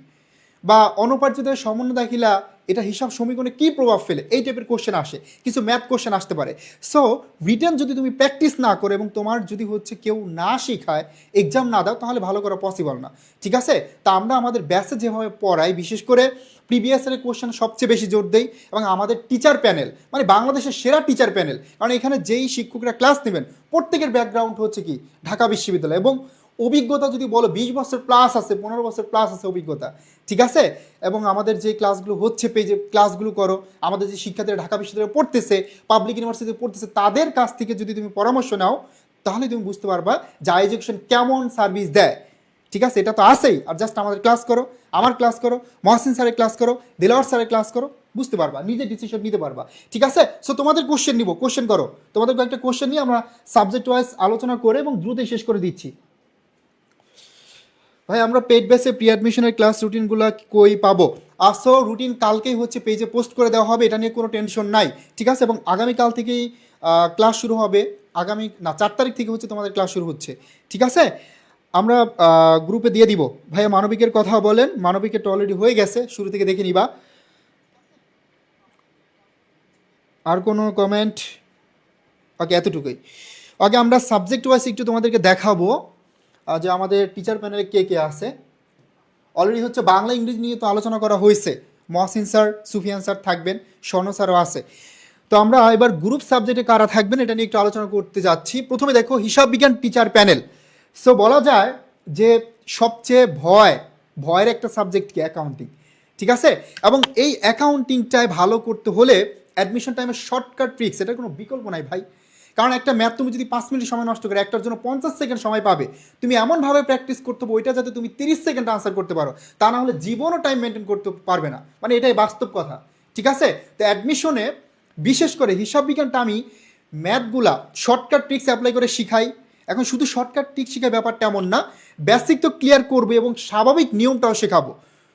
বা অনুপার্যদের সমন্বয় দাখিলা এটা হিসাব সমীকরণে কী প্রভাব ফেলে, এই টাইপের কোশ্চেন আসে, কিছু ম্যাথ কোশ্চেন আসতে পারে। সো রিটেন যদি তুমি প্র্যাকটিস না করো এবং তোমার যদি হচ্ছে কেউ না শেখায়, এক্সাম না দাও, তাহলে ভালো করা পসিবল না, ঠিক আছে? তা আমরা আমাদের ব্যাচে যেভাবে পড়াই, বিশেষ করে প্রিভিয়াস ইয়ারের কোশ্চেন সবচেয়ে বেশি জোর দেই এবং আমাদের টিচার প্যানেল মানে বাংলাদেশের সেরা টিচার প্যানেল, কারণ এখানে যেই শিক্ষকরা ক্লাস নেবেন প্রত্যেকের ব্যাকগ্রাউন্ড হচ্ছে কি ঢাকা বিশ্ববিদ্যালয়, এবং অভিজ্ঞতা যদি বলো 20 বছর প্লাস আছে, 15 বছর প্লাস আছে অভিজ্ঞতা, ঠিক আছে? এবং আমাদের যে ক্লাসগুলো হচ্ছে পেজে ক্লাসগুলো করো, আমাদের যে শিক্ষার্থীরা ঢাকা বিশ্ববিদ্যালয়ে পড়তেছে, পাবলিক ইউনিভার্সিটিতে পড়তেছে, তাদের কাছ থেকে যদি তুমি পরামর্শ নাও তাহলে তুমি বুঝতে পারবা যে এডুকেশন কেমন সার্ভিস দেয়, ঠিক আছে? এটা তো আসেই। আর জাস্ট আমাদের ক্লাস করো, আমার ক্লাস করো, মহসিন স্যারের ক্লাস করো, দিলাওয়ার স্যারের ক্লাস করো, বুঝতে পারবা, নিজে ডিসিশন নিতে পারবা, ঠিক আছে? সো তোমাদের কোশ্চেন নিব, কোশ্চেন করো, তোমাদের কয়েকটা কোশ্চেন নিয়ে আমরা সাবজেক্ট ওয়াইজ আলোচনা করে এবং দ্রুতই শেষ করে দিচ্ছি। ভাই আমরা পেইড বেসে প্রি অ্যাডমিশনের ক্লাস রুটিনগুলো কই পাবো? আসো রুটিন কালকেই হচ্ছে পেজে পোস্ট করে দেওয়া হবে, এটা নিয়ে কোনো টেনশন নাই, ঠিক আছে? এবং আগামীকাল থেকেই ক্লাস শুরু হবে, 4 তারিখ থেকে হচ্ছে তোমাদের ক্লাস শুরু হচ্ছে, ঠিক আছে? আমরা গ্রুপে দিয়ে দিব। ভাইয়া মানবিকের কথা বলেন, মানবিকের তো অলরেডি হয়ে গেছে, শুরু থেকে দেখে নিবা। আর কোনো কমেন্ট? ওকে, এতটুকুই। ওকে, আমরা সাবজেক্ট ওয়াইজ একটু তোমাদেরকে দেখাবো যে আমাদের টিচার প্যানেলে কে কে আছে। অলরেডি হচ্ছে বাংলা ইংরেজি নিয়ে তো আলোচনা করা হয়েছে, মহসিন স্যার, সুফিয়ান স্যার থাকবেন, স্বর্ণ স্যারও আছে। তো আমরা এবার গ্রুপ সাবজেক্টে কারা থাকবেন এটা নিয়ে একটু আলোচনা করতে যাচ্ছি। প্রথমে দেখো হিসাব বিজ্ঞান টিচার প্যানেল। সো বলা যায় যে সবচেয়ে ভয়ের একটা সাবজেক্ট কি অ্যাকাউন্টিং, ঠিক আছে? এবং এই অ্যাকাউন্টিংটায় ভালো করতে হলে অ্যাডমিশন টাইমে শর্টকাট ট্রিক্স, এটার কোনো বিকল্প নাই ভাই। কারণ একটা ম্যাথ তুমি যদি 5 মিনিট সময় নষ্ট করে একটার জন্য 50 সেকেন্ড সময় পাবে, তুমি এমনভাবে প্র্যাকটিস করতে হবে ওইটা যাতে তুমি 30 সেকেন্ড আনসার করতে পারো, তা না হলে জীবনও টাইম মেনটেন করতে পারবে না, মানে এটাই বাস্তব কথা, ঠিক আছে? তো অ্যাডমিশনে বিশেষ করে হিসাব বিজ্ঞানটা আমি ম্যাথগুলা শর্টকাট ট্রিক্স অ্যাপ্লাই করে শিখাই। এখন শুধু শর্টকাট ট্রিক শেখার ব্যাপারটা এমন না, বেসিক তো ক্লিয়ার করবে এবং স্বাভাবিক নিয়মটাও শেখাবো।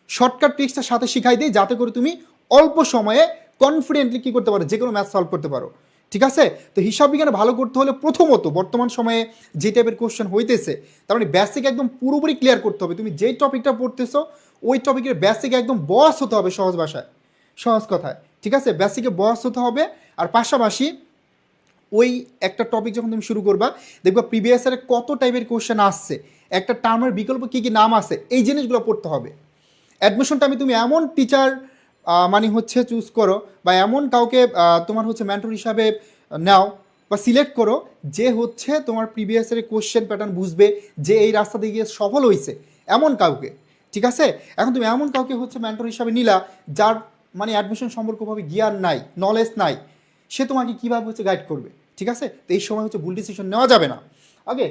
শর্টকাট ট্রিক্সটার সাথে শিখাই দিই যাতে করে তুমি অল্প সময়ে কনফিডেন্টলি কী করতে পারো, যে কোনো ম্যাথ সলভ করতে পারো, ঠিক আছে? তো হিসাব বিজ্ঞানে ভালো করতে হলে প্রথমত বর্তমান সময়ে যে টাইপের কোশ্চেন হইতেছে তার মানে বেসিক একদম পুরোপুরি ক্লিয়ার করতে হবে। তুমি যেই টপিকটা পড়তেছো ওই টপিকের বেসিক একদম বস হতে হবে, সহজ ভাষায়, সহজ কথায়, ঠিক আছে? বেসিকে বস হতে হবে। আর পাশাপাশি ওই একটা টপিক যখন তুমি শুরু করবা দেখবা প্রিভিয়াস ইয়ারে কত টাইপের কোশ্চেন আসছে, একটা টার্মের বিকল্প কী কী নাম আছে, এই জিনিসগুলো পড়তে হবে। অ্যাডমিশনটা তুমি এমন টিচার মানে হচ্ছে চুজ করো বা এমন কাউকে তোমার হচ্ছে মেন্টর হিসাবে নাও বা সিলেক্ট করো যে হচ্ছে তোমার প্রিভিয়াস ইয়ারের কোশ্চেন প্যাটার্ন বুঝবে, যে এই রাস্তা দিয়ে গিয়ে সফল হয়েছে এমন কাউকে, ঠিক আছে? এখন তুমি এমন কাউকে হচ্ছে মেন্টর হিসাবে নিলা যার মানে অ্যাডমিশন সম্পর্কভাবে জ্ঞান নাই, নলেজ নাই, সে তোমাকে কীভাবে হচ্ছে গাইড করবে, ঠিক আছে? তো এই সময় হচ্ছে ভুল ডিসিশন নেওয়া যাবে না। ওকে,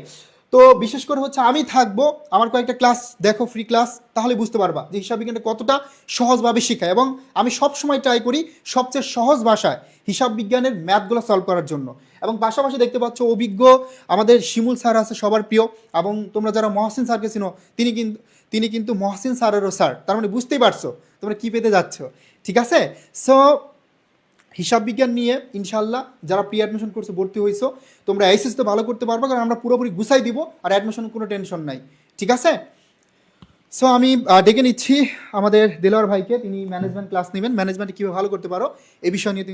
তো বিশেষ করে হচ্ছে আমি থাকবো, আমার কয়েকটা ক্লাস দেখো, ফ্রি ক্লাস, তাহলে বুঝতে পারবা যে হিসাব বিজ্ঞানটা কতটা সহজভাবে শেখায়। এবং আমি সবসময় ট্রাই করি সবচেয়ে সহজ ভাষায় হিসাব বিজ্ঞানের ম্যাথগুলো সলভ করার জন্য। এবং পাশাপাশি দেখতে পাচ্ছ অভিজ্ঞ আমাদের শিমুল স্যার আছে সবার প্রিয়, এবং তোমরা যারা মহসিন স্যারকে চিনো তিনি কিন্তু মহসিন স্যারেরও স্যার, তার মানে বুঝতেই পারছো তোমরা কী পেতে যাচ্ছ, ঠিক আছে? সো হিসাব বিজ্ঞান নিয়ে ইনশাল্লাহ যারা প্রি অ্যাডমিশন কোর্সে ভর্তি হয়েছো তোমরা এইচএস তো ভালো করতে পারবো, কারণ আমরা পুরোপুরি গুছাই দিব আর অ্যাডমিশনের কোনো টেনশন নাই, ঠিক আছে? সো আমি ডেকে নিচ্ছি আমাদের দেলোয়ার ভাইকে, তিনি ম্যানেজমেন্ট ক্লাস নেবেন, ম্যানেজমেন্টে কীভাবে ভালো করতে পারো এই বিষয় নিয়ে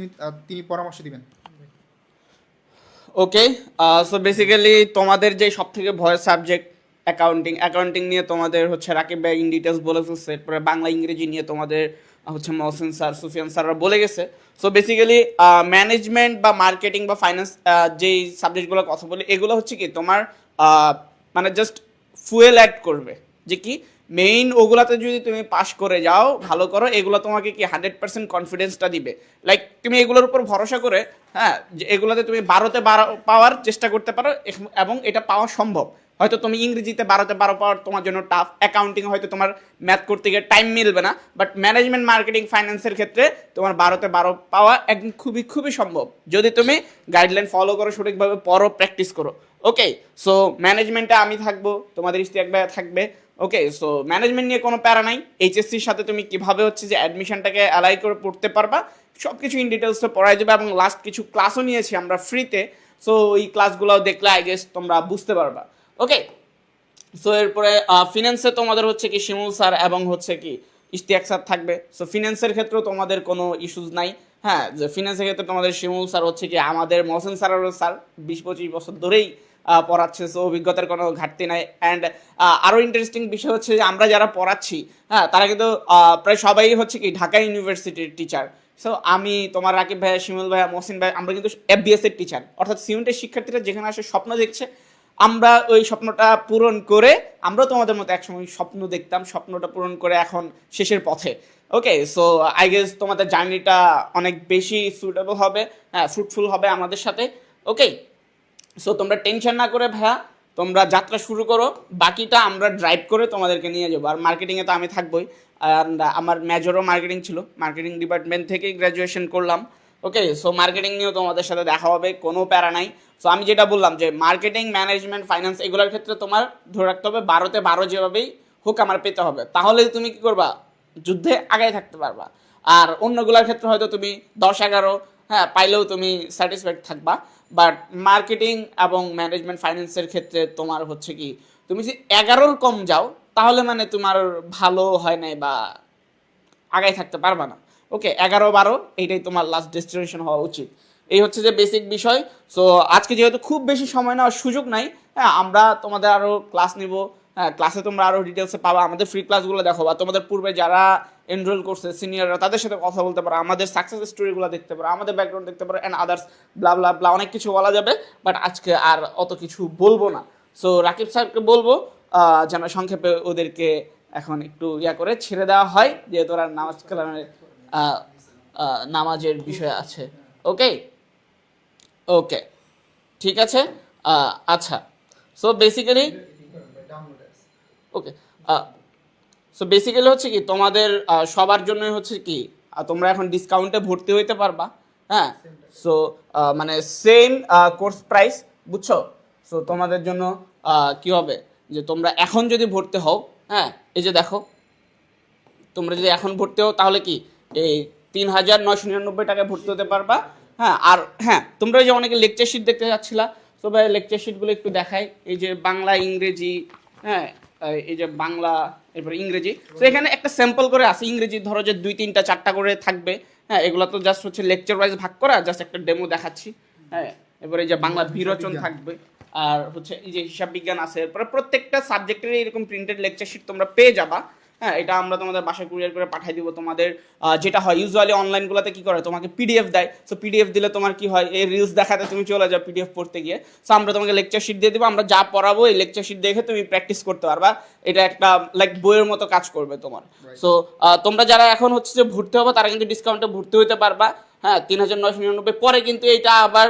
তিনি পরামর্শ দিবেন। ওকে, সো বেসিক্যালি তোমাদের যে সব থেকে ভয়ের সাবজেক্ট অ্যাকাউন্টিং নিয়ে তোমাদের হচ্ছে রাকিব ভাই ইন ডিটেলস বলে ফেলছে, এরপরে বাংলা ইংরেজি নিয়ে তোমাদের হচ্ছে মহসিন স্যার, সুফিয়ান স্যাররা বলে গেছে। সো বেসিক্যালি ম্যানেজমেন্ট বা মার্কেটিং বা ফাইন্যান্স যেই সাবজেক্টগুলোর কথা বলি, এগুলো হচ্ছে কি তোমার মানে জাস্ট ফুয়েল অ্যাড করবে, যে কি মেইন ওগুলাতে যদি তুমি পাস করে যাও, ভালো করো, এগুলো তোমাকে কি 100% কনফিডেন্সটা দিবে। লাইক তুমি এগুলোর উপর ভরসা করে, হ্যাঁ, যে এগুলোতে তুমি 12তে 12 পাওয়ার চেষ্টা করতে পারো, এবং এটা পাওয়া সম্ভব। হয়তো তুমি ইংরেজিতে 12তে 12 পাওয়ার তোমার জন্য টাফ, অ্যাকাউন্টিং হয়তো তোমার ম্যাথ করতে গিয়ে টাইম মিলবে না, বাট ম্যানেজমেন্ট মার্কেটিং ফাইন্যান্সের ক্ষেত্রে তোমার 12তে 12 পাওয়া একদম খুবই খুবই সম্ভব, যদি তুমি গাইডলাইন ফলো করো, সঠিকভাবে পড়ো, প্র্যাকটিস করো। ওকে, সো ম্যানেজমেন্টে আমি থাকবো, তোমাদের ইশতিয়াক ভাই থাকবে। ওকে, সো ম্যানেজমেন্ট নিয়ে কোনো প্যারা নাই, এইচএসসির সাথে তুমি কিভাবে হচ্ছে যে অ্যাডমিশনটাকে অ্যালাই করে পড়তে পারবা সব কিছু ইন ডিটেলসে পড়াই যাবে, এবং লাস্ট কিছু ক্লাসও নিয়েছি আমরা ফ্রিতে, সো এই ক্লাসগুলোও দেখলে আই গেস তোমরা বুঝতে পারবা। ওকে, সো এরপরে ফিনান্সে তোমাদের হচ্ছে কি শিমুল স্যার এবং হচ্ছে কি ইশতিয়াক স্যার থাকবে। সো ফিনান্সের ক্ষেত্রেও তোমাদের কোনো ইস্যুস নাই, হ্যাঁ, যে ফিনান্সের ক্ষেত্রে তোমাদের শিমুল স্যার হচ্ছে কি আমাদের মহসিন স্যারেরও স্যার, 20-25 বছর ধরেই পড়াচ্ছে, সো অভিজ্ঞতার কোনো ঘাটতি নাই। অ্যান্ড আরও ইন্টারেস্টিং বিষয় হচ্ছে যে আমরা যারা পড়াচ্ছি, হ্যাঁ, তারা কিন্তু প্রায় সবাই হচ্ছে কি ঢাকা ইউনিভার্সিটির টিচার। সো আমি, তোমার রাকিব ভাইয়া, শিমুল ভাইয়া, মহসিন ভাই, আমরা কিন্তু FBS এর টিচার, অর্থাৎ সিউনিটের শিক্ষার্থীরা যেখানে আসে স্বপ্ন দেখছে, আমরা ওই স্বপ্নটা পূরণ করে, আমরা তোমাদের মতো একসময় স্বপ্ন দেখতাম, স্বপ্নটা পূরণ করে এখন শেষের পথে। ওকে, সো আই গেস তোমাদের জার্নিটা অনেক বেশি সুইটেবল হবে, হ্যাঁ, ফ্রুটফুল হবে আমাদের সাথে। ওকে, সো তোমরা টেনশন না করে ভাইয়া তোমরা যাত্রা শুরু করো, বাকিটা আমরা ড্রাইভ করে তোমাদেরকে নিয়ে যাবো। আর মার্কেটিংয়ে তো আমি থাকবোই, অ্যান্ড আমার মেজরও মার্কেটিং ছিল, মার্কেটিং ডিপার্টমেন্ট থেকেই গ্র্যাজুয়েশন করলাম। ওকে, সো মার্কেটিং নিয়েও তোমাদের সাথে দেখা হবে, কোনো প্যারা নাই। সো আমি যেটা বললাম যে মার্কেটিং, ম্যানেজমেন্ট, ফাইন্যান্স এগুলোর ক্ষেত্রে তোমার ধরে রাখতে হবে 12তে 12 যেভাবেই হোক আমার পেতে হবে, তাহলে তুমি কি করবা, যুদ্ধে আগায় থাকতে পারবা। আর অন্যগুলোর ক্ষেত্রে হয়তো তুমি 10-11, হ্যাঁ, পাইলেও তুমি স্যাটিসফাইড থাকবা, বাট মার্কেটিং এবং ম্যানেজমেন্ট ফাইন্যান্সের ক্ষেত্রে তোমার হচ্ছে কি তুমি যদি 11-র কম যাও তাহলে মানে তোমার ভালো হয় নাই বা আগায় থাকতে পারবা না। ওকে, 11-12 এইটাই তোমার লাস্ট ডেস্টিনেশন হওয়া উচিত। এই হচ্ছে যে বেসিক বিষয়। সো আজকে যেহেতু খুব বেশি সময় নেওয়ার সুযোগ নাই, হ্যাঁ, আমরা তোমাদের আরও ক্লাস নিব, হ্যাঁ, ক্লাসে তোমরা আরও ডিটেলসে পাবা, আমাদের ফ্রি ক্লাসগুলো দেখো, বা তোমাদের পূর্বে যারা এনরোল করছে সিনিয়ররা তাদের সাথে কথা বলতে পারো, আমাদের সাকসেস স্টোরিগুলো দেখতে পারো, আমাদের ব্যাকগ্রাউন্ড দেখতে পারো, অ্যান্ড আদার্স ব্লা ব্লা ব্লা, অনেক কিছু বলা যাবে, বাট আজকে আর অত কিছু বলবো না। সো রাকিব স্যারকে বলবো যেন সংক্ষেপে ওদেরকে এখন একটু করে ছেড়ে দেওয়া হয়, যেহেতু ওরা নামাজ কালামের নামাজের বিষয় আছে। ওকে, সো রাকিব স্যার, আসসালামু আলাইকুম। প্রিয় শিক্ষার্থীরা, তোমরা অনেকে আমাদের ক্লাস করেছো বা আমাকে চেনো, যাই হোক আজকে আমাদের সময় কম যেহেতু 8টার সময় থেকে আবার তারা ঠিক আছে, আচ্ছা। সো বেসিক্যালি ওকে, সো বেসিক্যালি হচ্ছে কি তোমাদের সবার জন্যই হচ্ছে কি তোমরা এখন ডিসকাউন্টে ভর্তি হইতে পারবা, হ্যাঁ। সো মানে সেম কোর্স প্রাইস, বুঝছো? সো তোমাদের জন্য কি হবে যে তোমরা এখন যদি ভর্তি হও, হ্যাঁ, এই যে দেখো, তোমরা যদি এখন ভর্তি হও তাহলে কি এই 3,999 টাকায় ভর্তি হতে পারবা, হ্যাঁ। আর হ্যাঁ, তোমরা যে অনেকে লেকচার শিট দেখতে যাচ্ছিলা, তো ভাই লেকচার শিটগুলো একটু দেখাই। এই যে বাংলা, ইংরেজি, হ্যাঁ, এই যে বাংলা, এরপর ইংরেজি। তো এখানে একটা স্যাম্পল করে আছে ইংরেজি, ধরো যে 2, 3, 4টা করে থাকবে, হ্যাঁ। এগুলো তো জাস্ট হচ্ছে লেকচার ওয়াইজ ভাগ করা, জাস্ট একটা ডেমো দেখাচ্ছি, হ্যাঁ। এরপরে এই যে বাংলা বিরোচন থাকবে, আর হচ্ছে এই যে হিসাব বিজ্ঞান আছে। এরপরে প্রত্যেকটা সাবজেক্টের এরকম প্রিন্টেড লেকচার শিট তোমরা পেয়ে যাবা, হ্যাঁ। এটা আমরা তোমাদের বাসায় কুরিয়ার করে পাঠিয়ে দিব। তোমাদের যেটা হয় ইউজুয়ালি অনলাইনগুলোতে কি করে, তোমাকে পিডিএফ দেয়। সো পিডিএফ দিলে তোমার কি হয়, এই রিলস দেখাতে তুমি চলে যাও পিডিএফ পড়তে গিয়ে। সো আমরা তোমাকে লেকচার শিট দিয়ে দিব, আমরা যা পড়াবো এই লেকচার শিট দেখে তুমি প্র্যাকটিস করতে পারবা। এটা একটা লাইক বইয়ের মতো কাজ করবে তোমার। সো তোমরা যারা এখন হচ্ছে যে ভর্তি হবে তারা কিন্তু ডিসকাউন্টে ভর্তি হতে পারবা, হ্যাঁ। 3,999 পরে কিন্তু এটা আবার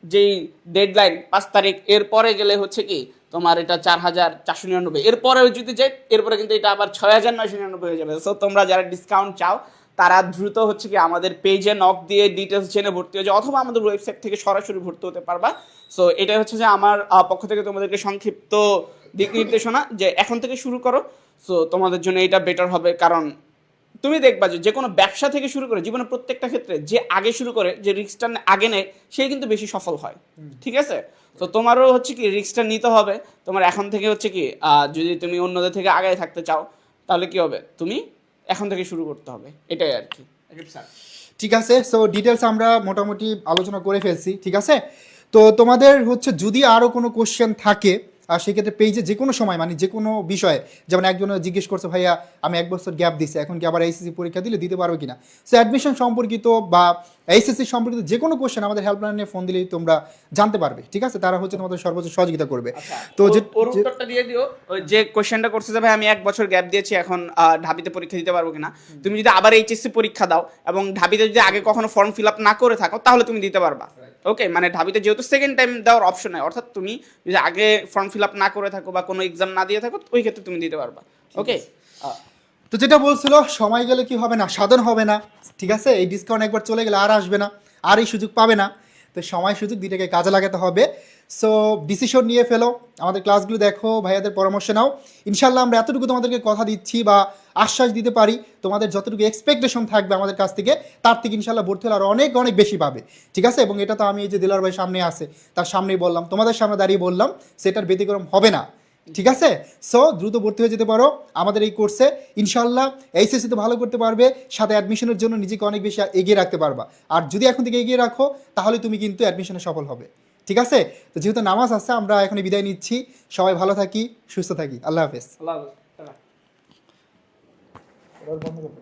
যেই ডেডলাইন 5 তারিখ, এরপরে গেলে হচ্ছে কি তোমার এটা 4,499, এরপরে যদি যাই এরপরে কিন্তু এটা আবার 6,999 হয়ে যাবে। সো তোমরা যারা ডিসকাউন্ট চাও তারা দ্রুত হচ্ছে কি আমাদের পেজে নক দিয়ে ডিটেলস জেনে ভর্তি হয়ে যাও, অথবা আমাদের ওয়েবসাইট থেকে সরাসরি ভর্তি হতে পারবা। সো এটাই হচ্ছে যে আমার পক্ষ থেকে তোমাদেরকে সংক্ষিপ্ত দিক নির্দেশনা যে এখন থেকে শুরু করো। সো তোমাদের জন্য এটা বেটার হবে, কারণ তুমি দেখবা যে কোনো ব্যবসা থেকে শুরু করে জীবনের প্রত্যেকটা ক্ষেত্রে যে আগে শুরু করে, যে রিস্কটা আগে নেয়, সে কিন্তু বেশি সফল হয়, ঠিক আছে? তো তোমারও হচ্ছে কি রিস্কটা নিতে হবে। তোমার এখন থেকে হচ্ছে কি যদি তুমি অন্যদের থেকে আগায় থাকতে চাও তাহলে কি হবে, তুমি এখন থেকে শুরু করতে হবে, এটাই আর কি। ঠিক আছে, সো ডিটেলস আমরা মোটামুটি আলোচনা করে ফেলছি, ঠিক আছে। তো তোমাদের হচ্ছে যদি আরও কোনো কোশ্চেন থাকে আর সেক্ষেত্রে পেজে যে কোনো সময় মানে যে কোনো বিষয়ে, যেমন একজন জিজ্ঞেস করছে ভাইয়া আমি 1 বছর গ্যাপ দিচ্ছি, এখন কি আবার এইচএসসি পরীক্ষা দিলে দিতে পারবো কিনা। সো অ্যাডমিশন সম্পর্কিত বা এইচএসসি সম্পর্কিত যে কোনো কোশ্চেন আমাদের হেল্পলাইনে ফোন দিলেই তোমরা জানতে পারবে, ঠিক আছে। তারা হচ্ছে তোমাদের সর্বোচ্চ সহযোগিতা করবে। তো ওর উত্তরটা দিয়ে দিও, ওই যে কোশ্চেনটা করছে যে ভাই আমি 1 বছর গ্যাপ দিয়েছি, এখন ঢাবিতে পরীক্ষা দিতে পারবো কিনা। তুমি যদি আবার এইচএসসি পরীক্ষা দাও এবং ঢাবিতে যদি আগে কখনো ফর্ম ফিল আপ না করে থাকো তাহলে তুমি দিতে পারবা, ওকে। মানে ঢাবিতে যেহেতু সেকেন্ড টাইম দেওয়ার অপশন নাই, অর্থাৎ তুমি যদি আগে ফর্ম ফিল আপ না করে থাকো বা কোনো এক্সাম না দিয়ে থাকো, ওই ক্ষেত্রে তুমি দিতে পারবা, ওকে। তো যেটা বলছিল সময় গেলে কি হবে না, সাধন হবে না, ঠিক আছে। এই ডিসকাউন্ট একবার চলে গেলে আর আসবে না, আর এই সুযোগ পাবে না। তো সময় সুযোগ দুইটাকে কাজে লাগাতে হবে। সো ডিসিশন নিয়ে ফেলো, আমাদের ক্লাসগুলো দেখো, ভাইয়াদের পরামর্শ নাও। ইনশাল্লাহ আমরা এতটুকু তোমাদেরকে কথা দিচ্ছি বা আশ্বাস দিতে পারি, তোমাদের যতটুকু এক্সপেকটেশন থাকবে আমাদের কাছ থেকে তার থেকে ইনশাল্লাহ ভর্তি হলে আরও অনেক অনেক বেশি পাবে, ঠিক আছে। এবং এটা তো আমি এই যে দিলার ভাই সামনে আছে তার সামনেই বললাম, তোমাদের সামনে দাঁড়িয়ে বললাম, সেটার ব্যতিক্রম হবে না, ঠিক আছে। সো দ্রুত ভর্তি হয়ে যেতে পারো আমাদের এই কোর্সে, ইনশাল্লাহ এইচএসসিতে ভালো করতে পারবে, সাথে অ্যাডমিশনের জন্য নিজেকে অনেক বেশি এগিয়ে রাখতে পারবা। আর যদি এখন থেকে এগিয়ে রাখো তাহলে তুমি কিন্তু অ্যাডমিশনে সফল হবে, ঠিক আছে। তো যেহেতু নামাজ আছে আমরা এখন বিদায় নিচ্ছি, সবাই ভালো থাকি, সুস্থ থাকি, আল্লাহ হাফেজ। আল্লাহ হাফেজ। বন্ধ করতে